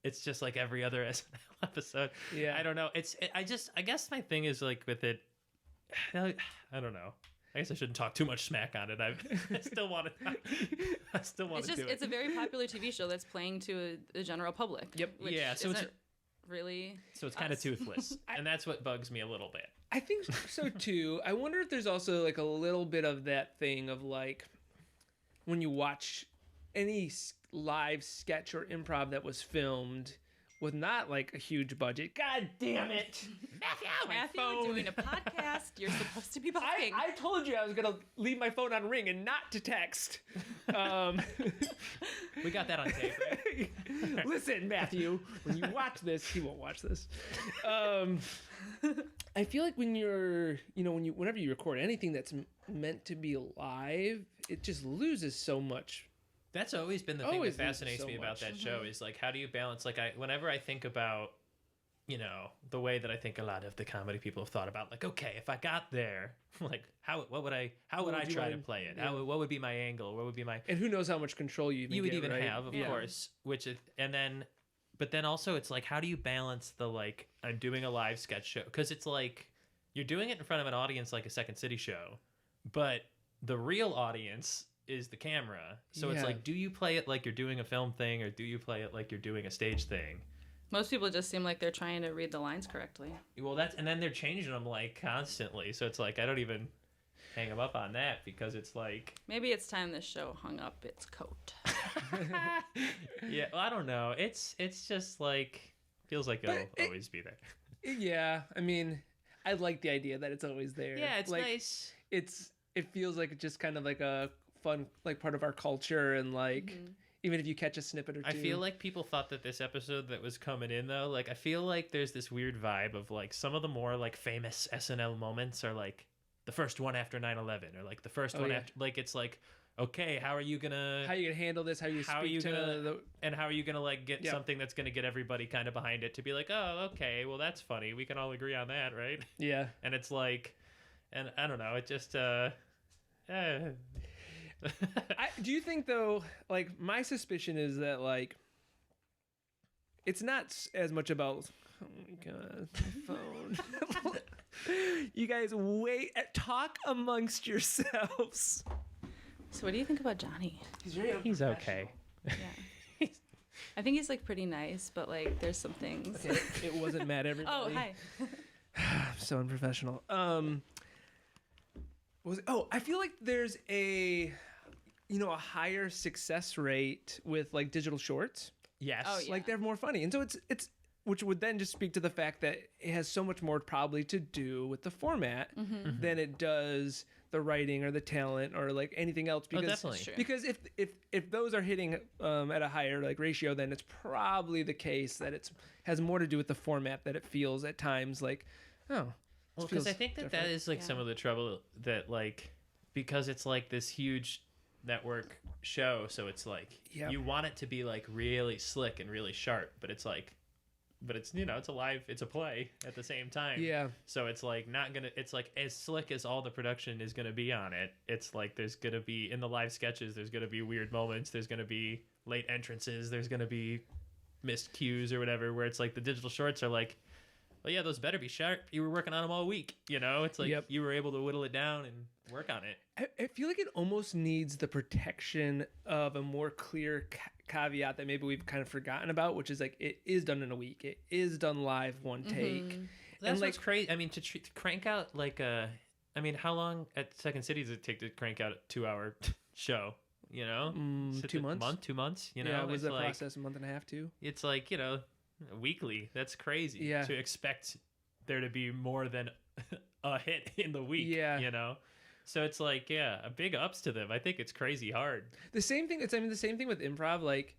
it's just like every other SNL episode. Yeah. I don't know. I guess my thing is like with it, I don't know. I guess I shouldn't talk too much smack on it. I still want to. I still want to do it. It's a very popular TV show that's playing to the general public. Yep. Yeah. So it's really. So it's kind of toothless, and that's what bugs me a little bit. I think so too. I wonder if there's also like a little bit of that thing of like when you watch any live sketch or improv that was filmed with not like a huge budget. God damn it. Matthew, we're doing a podcast. You're supposed to be bugging. I told you I was going to leave my phone on ring and not to text. We got that on tape, right? Listen, Matthew, when you watch this, he won't watch this. I feel like when you're, whenever you record anything that's meant to be live, it just loses so much. That's always been the thing that fascinates me about that show is like, how do you balance? Like, whenever I think about, the way that I think a lot of the comedy people have thought about, like, okay, if I got there, like, how would I try to play it? Yeah. What would be my angle? What would be my? And who knows how much control you would even right? have, of course. But then also it's like, how do you balance the like, I'm doing a live sketch show? Because it's like, you're doing it in front of an audience like a Second City show, but the real audience is the camera. So it's like, do you play it like you're doing a film thing, or do you play it like you're doing a stage thing? Most people just seem like they're trying to read the lines correctly. Well, and then they're changing them like constantly. So it's like, I don't even hang them up on that, because it's like, maybe it's time this show hung up its coat. Yeah, well, I don't know. It's just like, feels like it'll always be there. Yeah, I mean, I like the idea that it's always there. Yeah, it's like, nice. It feels like it's just kind of like a fun like part of our culture, and like even if you catch a snippet or two. I feel like people thought that this episode that was coming in though, like I feel like there's this weird vibe of like some of the more like famous SNL moments are like the first one after 9/11, or like the first one after, like it's like, okay, how are you gonna handle this? How are you gonna like get something that's gonna get everybody kind of behind it to be like, oh, okay, well that's funny. We can all agree on that, right? Yeah. And it's like, and I don't know, it just do you think though, like my suspicion is that like it's not as much about, oh my god, my phone. You guys talk amongst yourselves. So what do you think about Johnny? He's okay. Yeah. I think he's like pretty nice, but like there's some things. Okay. It wasn't mad everybody. Oh, hi. So unprofessional. I feel like there's a higher success rate with like digital shorts. Yes. Oh, yeah. Like they're more funny. And so it's which would then just speak to the fact that it has so much more probably to do with the format than it does the writing or the talent or like anything else. Because, definitely. Because if those are hitting at a higher like ratio, then it's probably the case that it has more to do with the format, that it feels at times like, oh. Well, because I think that is like some of the trouble that like, because it's like this huge network show, so it's like you want it to be like really slick and really sharp, but it's like, it's it's a play at the same time. Yeah. So it's like it's like as slick as all the production is gonna be on it. It's like there's gonna be in the live sketches, there's gonna be weird moments, there's gonna be late entrances, there's gonna be missed cues or whatever. Where it's like the digital shorts are like, well, yeah, those better be sharp. You were working on them all week. It's like you were able to whittle it down and work on it. I feel like it almost needs the protection of a more clear caveat that maybe we've kind of forgotten about, which is like it is done in a week. It is done live, one take. That's what's crazy. I mean, to crank out like how long at Second City does it take to crank out a 2-hour show? 2 months. 2 months. Yeah, was that process a month and a half too? It's like weekly. That's crazy. Yeah. To expect there to be more than a hit in the week. Yeah. So it's like, a big ups to them. I think it's crazy hard. The same thing with improv, like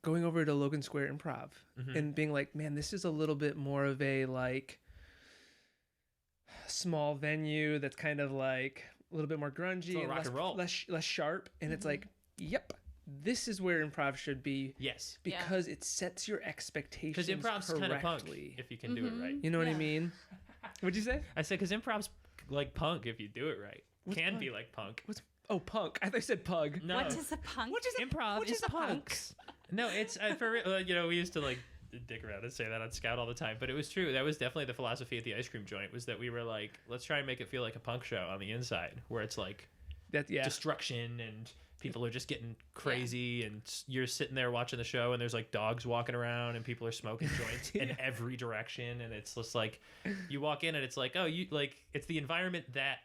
going over to Logan Square Improv and being like, man, this is a little bit more of a like small venue that's kind of like a little bit more grungy and rock and roll. less sharp. And it's like, yep, this is where improv should be. Yes. Because it sets your expectations correctly. Because improv's kind of punk if you can do it right. You know what I mean? What'd you say? I said because improv's like punk if you do it right. Can be like punk. Punk? I thought you said pug. No. What is a punk? Improv is punks. No, it's for real. We used to like dick around and say that on Scout all the time, but it was true. That was definitely the philosophy at the ice cream joint, was that we were like, let's try and make it feel like a punk show on the inside, where it's like destruction and people are just getting crazy and you're sitting there watching the show and there's like dogs walking around and people are smoking joints in every direction, and it's just like you walk in and it's like, oh, you like, it's the environment that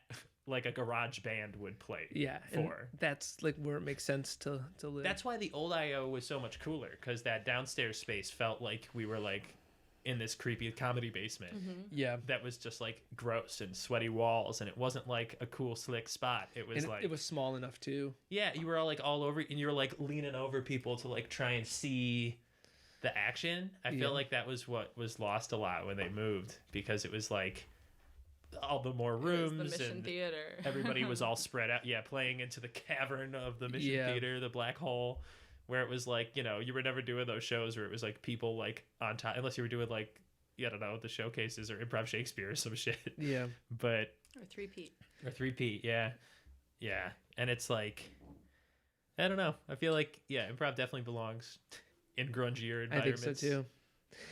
like a garage band would play for. That's like where it makes sense to live. That's why the old IO was so much cooler, because that downstairs space felt like we were like in this creepy comedy basement. That was just like gross and sweaty walls, and it wasn't like a cool slick spot. It was it was small enough too. Yeah, you were all like all over, and you were like leaning over people to like try and see the action. I feel like that was what was lost a lot when they moved, because it was like all the more rooms, the Mission Theater. Everybody was all spread out, playing into the cavern of the Mission Theater, the black hole, where it was like, you know, you were never doing those shows where it was like people like on top, unless you were doing like, I don't know, the showcases or Improv Shakespeare or some shit. But or three-peat, and it's like, I don't know, I feel like improv definitely belongs in grungier environments. I think so too.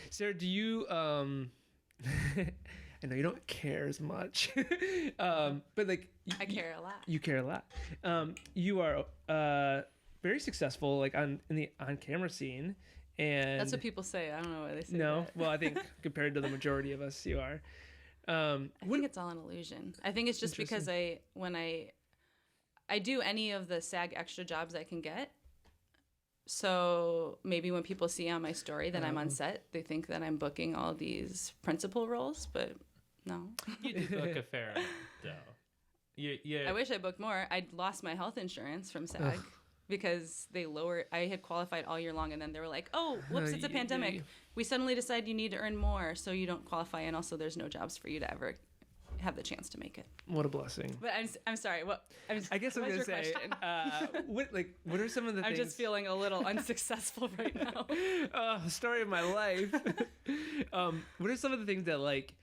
Sarah, do you I know you don't care as much, but like I care a lot. You care a lot. You are very successful, like in the on-camera scene, and that's what people say. I don't know why they say no. that. Well, I think compared to the majority of us, you are. I think it's all an illusion. I think it's just because when I do any of the SAG extra jobs I can get. So maybe when people see on my story that I'm on set, they think that I'm booking all these principal roles, but no. You do book a fair amount, though. I wish I booked more. I lost my health insurance from SAG because they lowered. I had qualified all year long, and then they were like, "Oh, whoops, it's a pandemic. We suddenly decide you need to earn more, so you don't qualify, and also there's no jobs for you to ever have the chance to make it." What a blessing. But I'm sorry. I guess I'm gonna say, what are some of the things? I'm just feeling a little unsuccessful right now. Story of my life. What are some of the things that like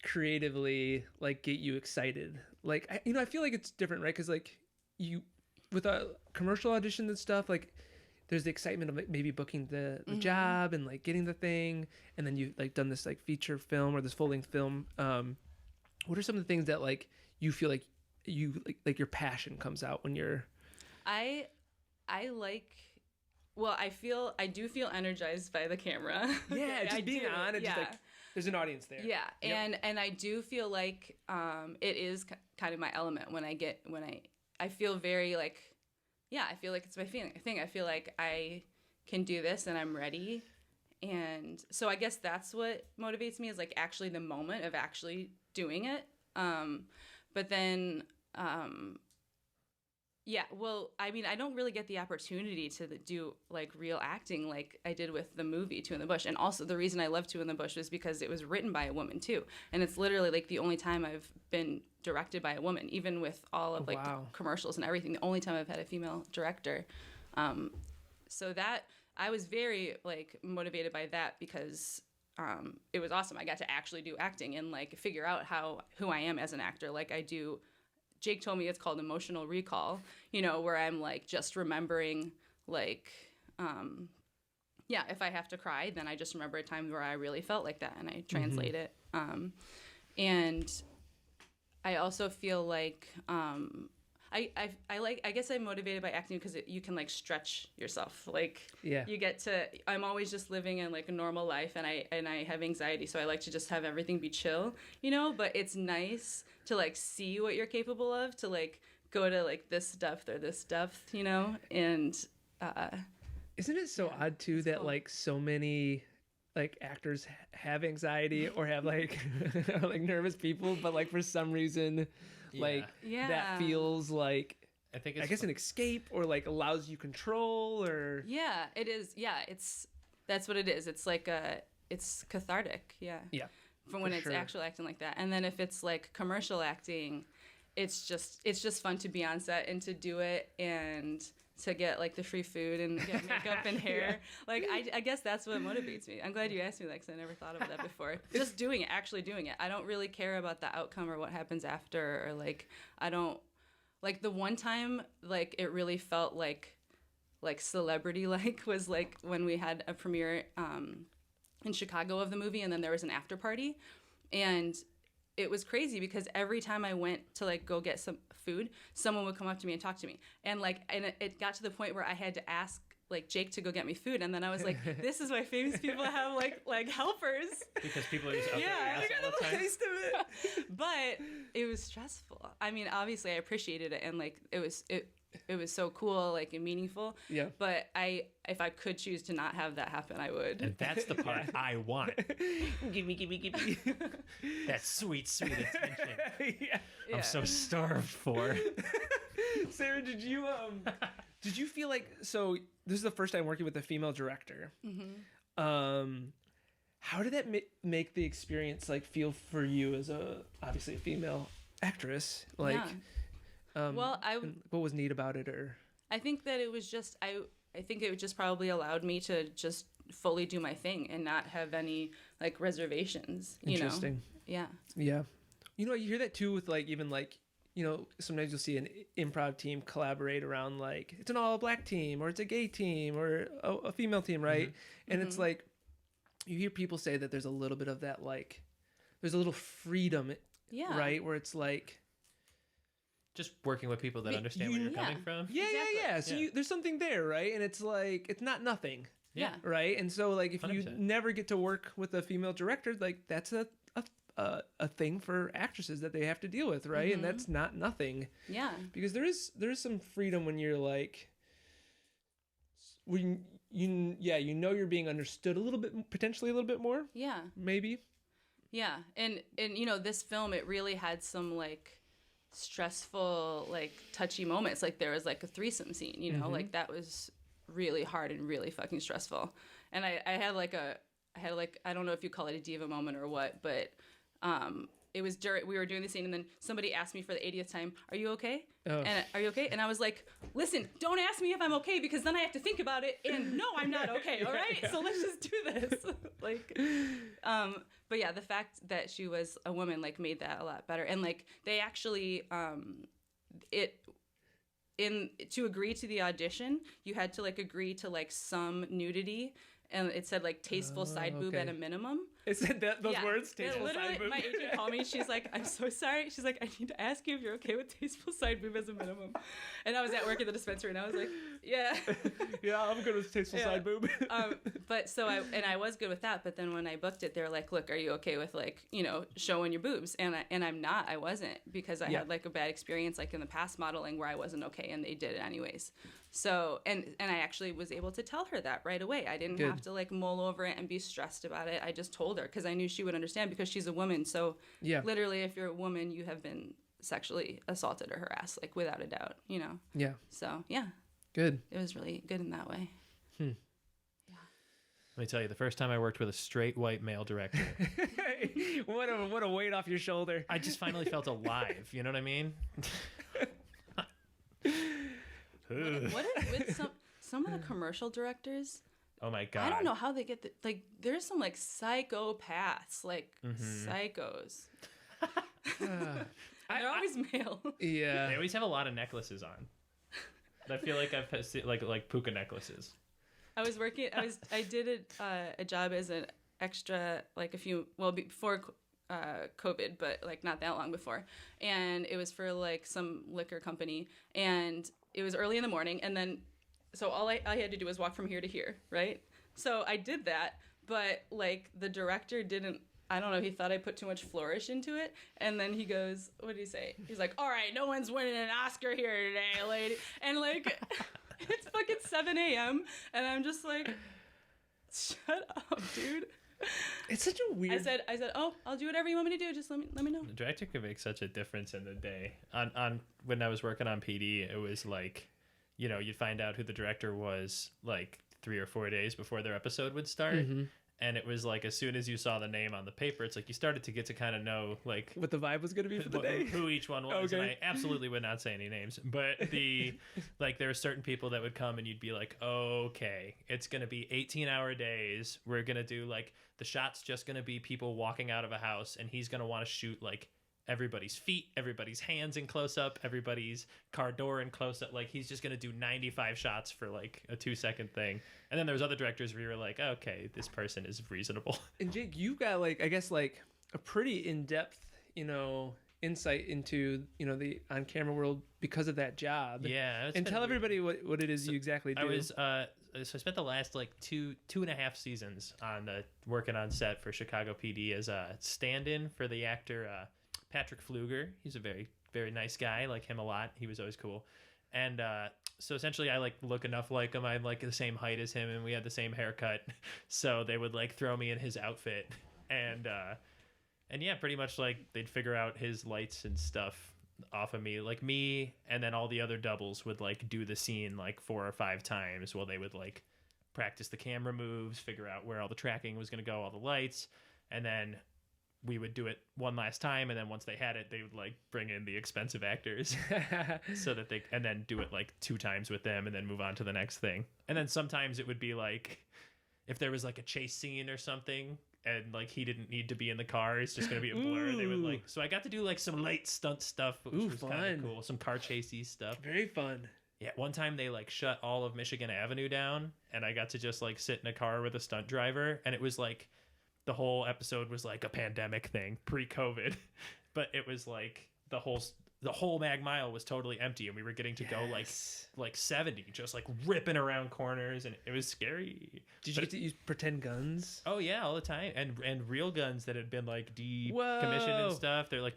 creatively like get you excited? Like, I feel like it's different, right? Because like you, with a commercial audition and stuff, like there's the excitement of like maybe booking the job and like getting the thing, and then you've like done this like feature film or this full-length film. What are some of the things that like you feel like you like your passion comes out when you're? I do feel energized by the camera. Yeah, just being on it, just like there's an audience there. Yeah, and I do feel like it is kind of my element when I feel very like, I feel like it's my thing. I feel like I can do this and I'm ready. And so I guess that's what motivates me, is like actually the moment of actually doing it. But then, well, I mean, I don't really get the opportunity to do like real acting like I did with the movie Two in the Bush. And also the reason I love Two in the Bush was because it was written by a woman too. And it's literally like the only time I've been directed by a woman, even with all of the commercials and everything, the only time I've had a female director. So that I was very like motivated by that, because it was awesome. I got to actually do acting and like figure out who I am as an actor. Like I do, Jake told me it's called emotional recall, where I'm like just remembering like, if I have to cry, then I just remember a time where I really felt like that and I translate it. And I also feel like, I guess I'm motivated by acting because you can like stretch yourself. Like you get to, I'm always just living in like a normal life, and I have anxiety, so I like to just have everything be chill, but it's nice to like see what you're capable of, to like go to like this depth or this depth, and isn't it so odd too that like so many like actors have anxiety or have like like nervous people, but like for some reason that feels like I guess an escape, or like allows you control, or it is. That's what it is. It's like it's cathartic. From when it's actual acting like that. And then if it's like commercial acting, it's just fun to be on set and to do it and to get like the free food and get makeup and hair. Like I guess that's what motivates me. I'm glad you asked me that, because I never thought of that before. Just doing it, actually doing it. I don't really care about the outcome or what happens after, or like I don't like the one time like it really felt like celebrity like was like when we had a premiere in Chicago of the movie, and then there was an after party, and it was crazy because every time I went to like go get some food, someone would come up to me and talk to me, and it got to the point where I had to ask like Jake to go get me food, and then I was like, this is why famous people have like helpers, because people are just out there I got a taste of it. But it was stressful. I mean, obviously I appreciated it, and like it was so cool, like, and meaningful. Yeah. But if I could choose to not have that happen, I would. And that's the part I want. Give me. That sweet attention. Yeah. I'm so starved for. Sarah, did you feel like, so this is the first time working with a female director. Mm-hmm. How did that make the experience like feel for you as obviously a female actress? Like, yeah. What was neat about it, or? I think that it was just I think it just probably allowed me to just fully do my thing and not have any like reservations. Interesting. Yeah. Yeah. You hear that too with like even like, sometimes you'll see an improv team collaborate around like it's an all black team or it's a gay team or a female team, right? Mm-hmm. And it's like you hear people say that there's a little bit of that, like there's a little freedom, right? Where it's like just working with people that understand where you're coming from. Yeah, exactly. Yeah. So there's something there, right? And it's like it's not nothing. Yeah. Right. And so like if 100%. You never get to work with a female director, like that's a thing for actresses that they have to deal with, right? Mm-hmm. And that's not nothing. Yeah. Because there is some freedom when you're like when you're being understood a little bit, potentially a little bit more. Yeah. Maybe. Yeah. And this film, it really had some like stressful, like touchy moments. Like there was like a threesome scene, mm-hmm. like that was really hard and really fucking stressful. And I had I don't know if you call it a diva moment or what, but it was we were doing the scene, and then somebody asked me for the 80th time, "Are you okay?" Oh. And are you okay? And I was like, "Listen, don't ask me if I'm okay because then I have to think about it, and no, I'm not okay. All right, so let's just do this." But yeah, the fact that she was a woman like made that a lot better, and like they actually to agree to the audition, you had to like agree to like some nudity. And it said like tasteful side boob at a minimum. It said those words, tasteful side boob. My agent called me. She's like, "I'm so sorry." She's like, "I need to ask you if you're okay with tasteful side boob as a minimum." And I was at work at the dispensary, and I was like, "Yeah, yeah, I'm good with tasteful side boob." But I was good with that. But then when I booked it, they're like, "Look, are you okay with like showing your boobs?" And I'm not. I wasn't, because I had like a bad experience like in the past modeling where I wasn't okay, and they did it anyways. So, and I actually was able to tell her that right away. I didn't have to like mull over it and be stressed about it. I just told her because I knew she would understand, because she's a woman. So literally, if you're a woman, you have been sexually assaulted or harassed, like without a doubt, Yeah. So yeah. Good. It was really good in that way. Yeah. Let me tell you, the first time I worked with a straight white male director. what a weight off your shoulder. I just finally felt alive. You know what I mean? What is with some of the commercial directors? Oh my God. I don't know how they get there's some like psychopaths, like psychos. They're always male. Yeah. They always have a lot of necklaces on. I feel like I've seen like puka necklaces. I did a job as an extra like before COVID, but like not that long before, and it was for like some liquor company, and it was early in the morning, and then so all I had to do was walk from here to here, right? So I did that, but like the director didn't, I don't know, he thought I put too much flourish into it, and then he goes, what did he say? He's like, "All right, no one's winning an Oscar here today, lady." And like it's fucking 7 a.m. and I'm just like, shut up, dude. It's such a weird. I said, "Oh, I'll do whatever you want me to do. Just let me know." The director could make such a difference in the day. On when I was working on PD, it was like, you'd find out who the director was like 3 or 4 days before their episode would start. Mm-hmm. And it was like, as soon as you saw the name on the paper, it's like you started to get to kind of know like what the vibe was going to be for the day, who each one was. Okay. And I absolutely would not say any names, but like there were certain people that would come and you'd be like, okay, it's going to be 18-hour days. We're going to do like the shot's just going to be people walking out of a house, and he's going to want to shoot like everybody's feet, everybody's hands in close up, everybody's car door in close up. Like, he's just going to do 95 shots for like a 2-second thing. And then there's other directors where you were like, okay, this person is reasonable. And Jake, you got like, I guess like a pretty in-depth, insight into, the on-camera world because of that job. Yeah. And tell everybody what it is you exactly do. So I spent the last like two and a half seasons on working on set for Chicago PD as a stand-in for the actor Patrick Fluger. He's a very, very nice guy. I like him a lot. He was always cool. And so essentially I like look enough like him. I'm like the same height as him and we had the same haircut. So they would like throw me in his outfit. And yeah, pretty much like they'd figure out his lights and stuff off of me. Like me and then all the other doubles would like do the scene like 4 or 5 times while they would like practice the camera moves, figure out where all the tracking was going to go, all the lights. And then we would do it one last time, and then once they had it, they would like bring in the expensive actors so that and then do it like 2 times with them and then move on to the next thing. And then sometimes it would be like, if there was like a chase scene or something and like he didn't need to be in the car, it's just going to be a blur. They would like, so I got to do like some light stunt stuff, which was kind of cool. Some car chasey stuff. Very fun. Yeah. One time they like shut all of Michigan Avenue down and I got to just like sit in a car with a stunt driver, and it was like, the whole episode was like a pandemic thing, pre-COVID, but it was like the whole Mag Mile was totally empty, and we were getting to go like 70, just like ripping around corners, and it was scary. Did you get to use pretend guns? Oh yeah, all the time, and real guns that had been like decommissioned and stuff. They're like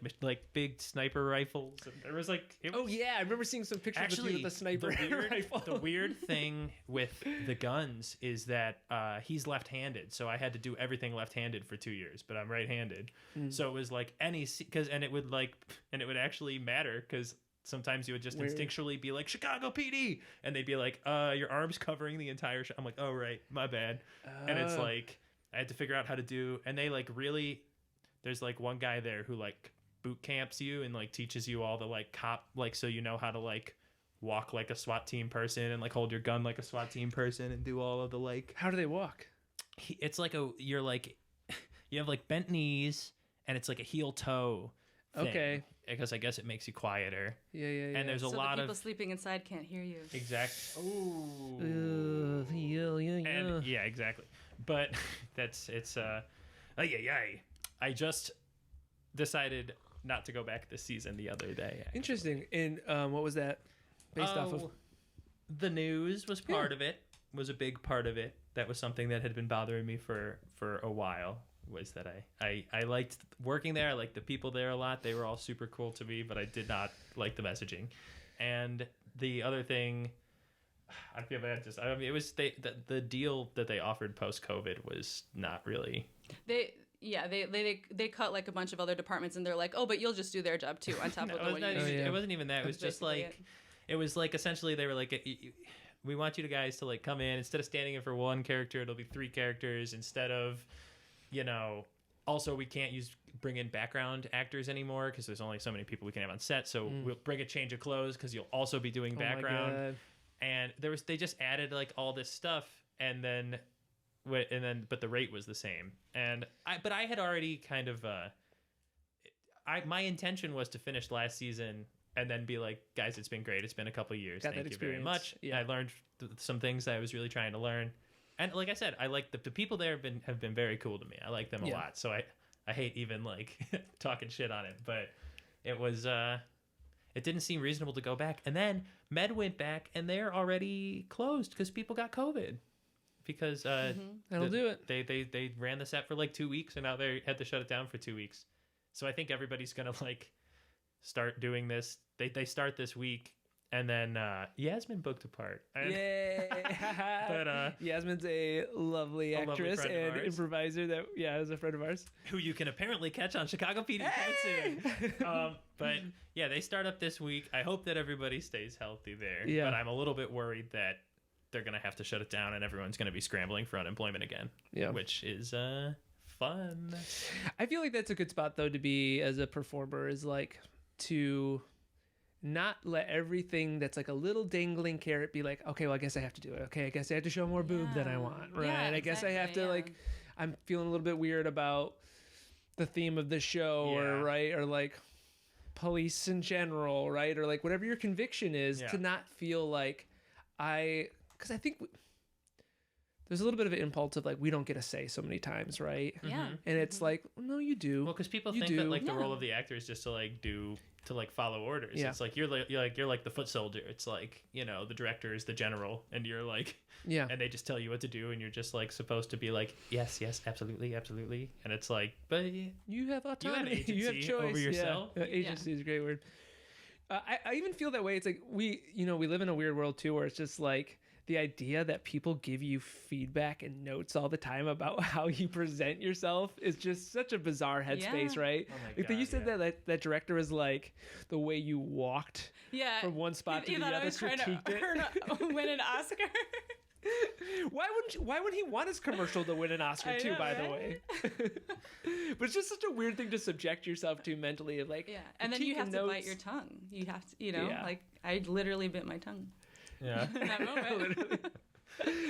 big sniper rifles. And there was like, oh yeah, I remember seeing some pictures of you with a sniper rifle. The weird thing with the guns is that he's left-handed, so I had to do everything left-handed for 2 years, but I'm right-handed. So it was like it would actually matter because sometimes you would just instinctually be like, Chicago PD, and they'd be like, your arm's covering the entire shot. I'm like, oh right, my bad. And it's like I had to figure out how to do, and they like really, there's like one guy there who like boot camps you and like teaches you all the like cop, like, so you know how to like walk like a SWAT team person and like hold your gun like a SWAT team person and do all of the like. How do they walk? It's like you have like bent knees and it's like a heel toe thing. Okay. Because I guess it makes you quieter. Yeah. And there's a lot the of people sleeping inside can't hear you. Exactly. Ooh. Yeah. And yeah, exactly. But it's I just decided not to go back this season the other day. Actually. Interesting. And what was that based off of? The news was part of it. Was a big part of it. That was something that had been bothering me for a while. Was that I liked working there. I liked the people there a lot. They were all super cool to me, but I did not like the messaging. And the other thing, I feel bad. It was the deal that they offered post COVID was not really. They cut like a bunch of other departments, and they're like, oh, but you'll just do their job too on top of the one you do. It wasn't even that. It was just like it was like essentially they were like, we want you guys to like come in, instead of standing in for one character, it'll be 3 characters instead of. Also we can't bring in background actors anymore because there's only so many people we can have on set. So we'll bring a change of clothes because you'll also be doing background. And they just added like all this stuff, but the rate was the same. And I had already kind of my intention was to finish last season and then be like, guys, it's been great. It's been a couple of years. Thank you very much. Yeah, I learned some things that I was really trying to learn. And like I said, I like the people there have been very cool to me. I like them a lot. So I hate even like talking shit on it, but it was it didn't seem reasonable to go back. And then Med went back and they're already closed because people got COVID. Because that'll do it. They ran the set for like 2 weeks and now they had to shut it down for 2 weeks. So I think everybody's gonna like start doing this. They start this week. And then Yasmin booked a part. Yay! But Yasmin's a lovely actress and improviser that is a friend of ours. Who you can apparently catch on Chicago PD quite soon. But yeah, they start up this week. I hope that everybody stays healthy there. Yeah. But I'm a little bit worried that they're going to have to shut it down and everyone's going to be scrambling for unemployment again. Yeah. Which is fun. I feel like that's a good spot though to be as a performer, is like to not let everything that's like a little dangling carrot be like, okay, well, I guess I have to do it. Okay, I guess I have to show more boob than I want, right? Yeah, exactly, I guess I have to like, I'm feeling a little bit weird about the theme of the show, or like, police in general, right? Or like whatever your conviction is, to not feel like because I think there's a little bit of an impulse of like, we don't get a say so many times, right? Yeah. And it's like, well, no, you do. Well, because people think that like the role of the actor is just to like follow orders. Yeah. It's like you're like the foot soldier. It's like, you know, the director is the general, and you're like, and they just tell you what to do, and you're just like supposed to be like, yes, absolutely, absolutely. And it's like, but you have autonomy, you have choice over yourself. Agency is a great word. I even feel that way. It's like we live in a weird world too, where it's just like the idea that people give you feedback and notes all the time about how you present yourself is just such a bizarre headspace, right? Oh my God, you said that director was like the way you walked from one spot to the other, critiqued it. Win an Oscar. Why would he want his commercial to win an Oscar too, by the way? But it's just such a weird thing to subject yourself to mentally, of like, and then you have to bite your tongue. You have to, like I literally bit my tongue. Yeah. In that moment.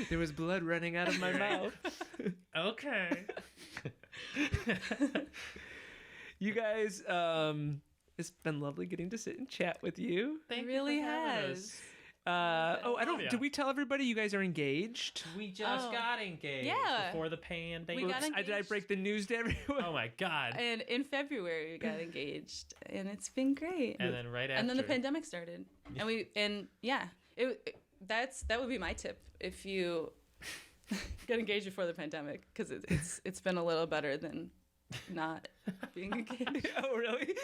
There was blood running out of my mouth. Okay. You guys, it's been lovely getting to sit and chat with you. It really has. Did we tell everybody you guys are engaged? We just got engaged before the pandemic. Did I break the news to everyone? Oh my God. And in February we got engaged, and it's been great. And then right after. And then the pandemic started. That would be my tip if you get engaged before the pandemic, because it's been a little better than not being engaged. Oh, really?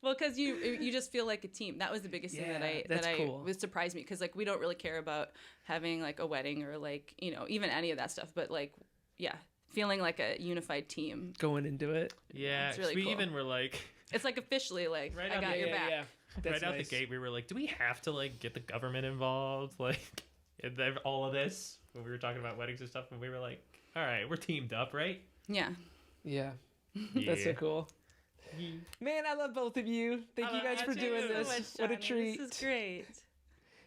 Well, because you just feel like a team. That was the biggest thing that surprised me, because like we don't really care about having like a wedding or like, you know, even any of that stuff, but like feeling like a unified team going into it. Yeah, it's really cool. We even were like, it's like officially like, I got your back. Yeah. Right out the gate, we were like, do we have to like get the government involved, like in all of this, when we were talking about weddings and stuff? And we were like, all right, we're teamed up, right? Yeah. That's so cool. Man, I love both of you. Thank you guys for doing this. So much, what a treat. This is great.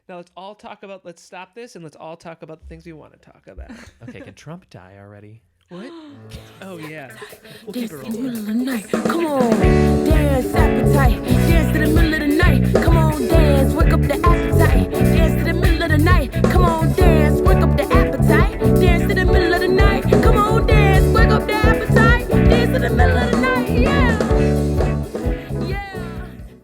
Now let's stop this and let's all talk about the things we want to talk about. Okay, can Trump die already? What? Oh yeah. We'll Dance keep it to the rolling. middle of the night. Come on, dance appetite. Dance to the middle of the night. Come on, dance, wake up the appetite. Dance to the middle of the night. Come on, dance, wake up the appetite. Dance to the middle of the night. Come on, dance, wake up the appetite. Dance to the middle of the night.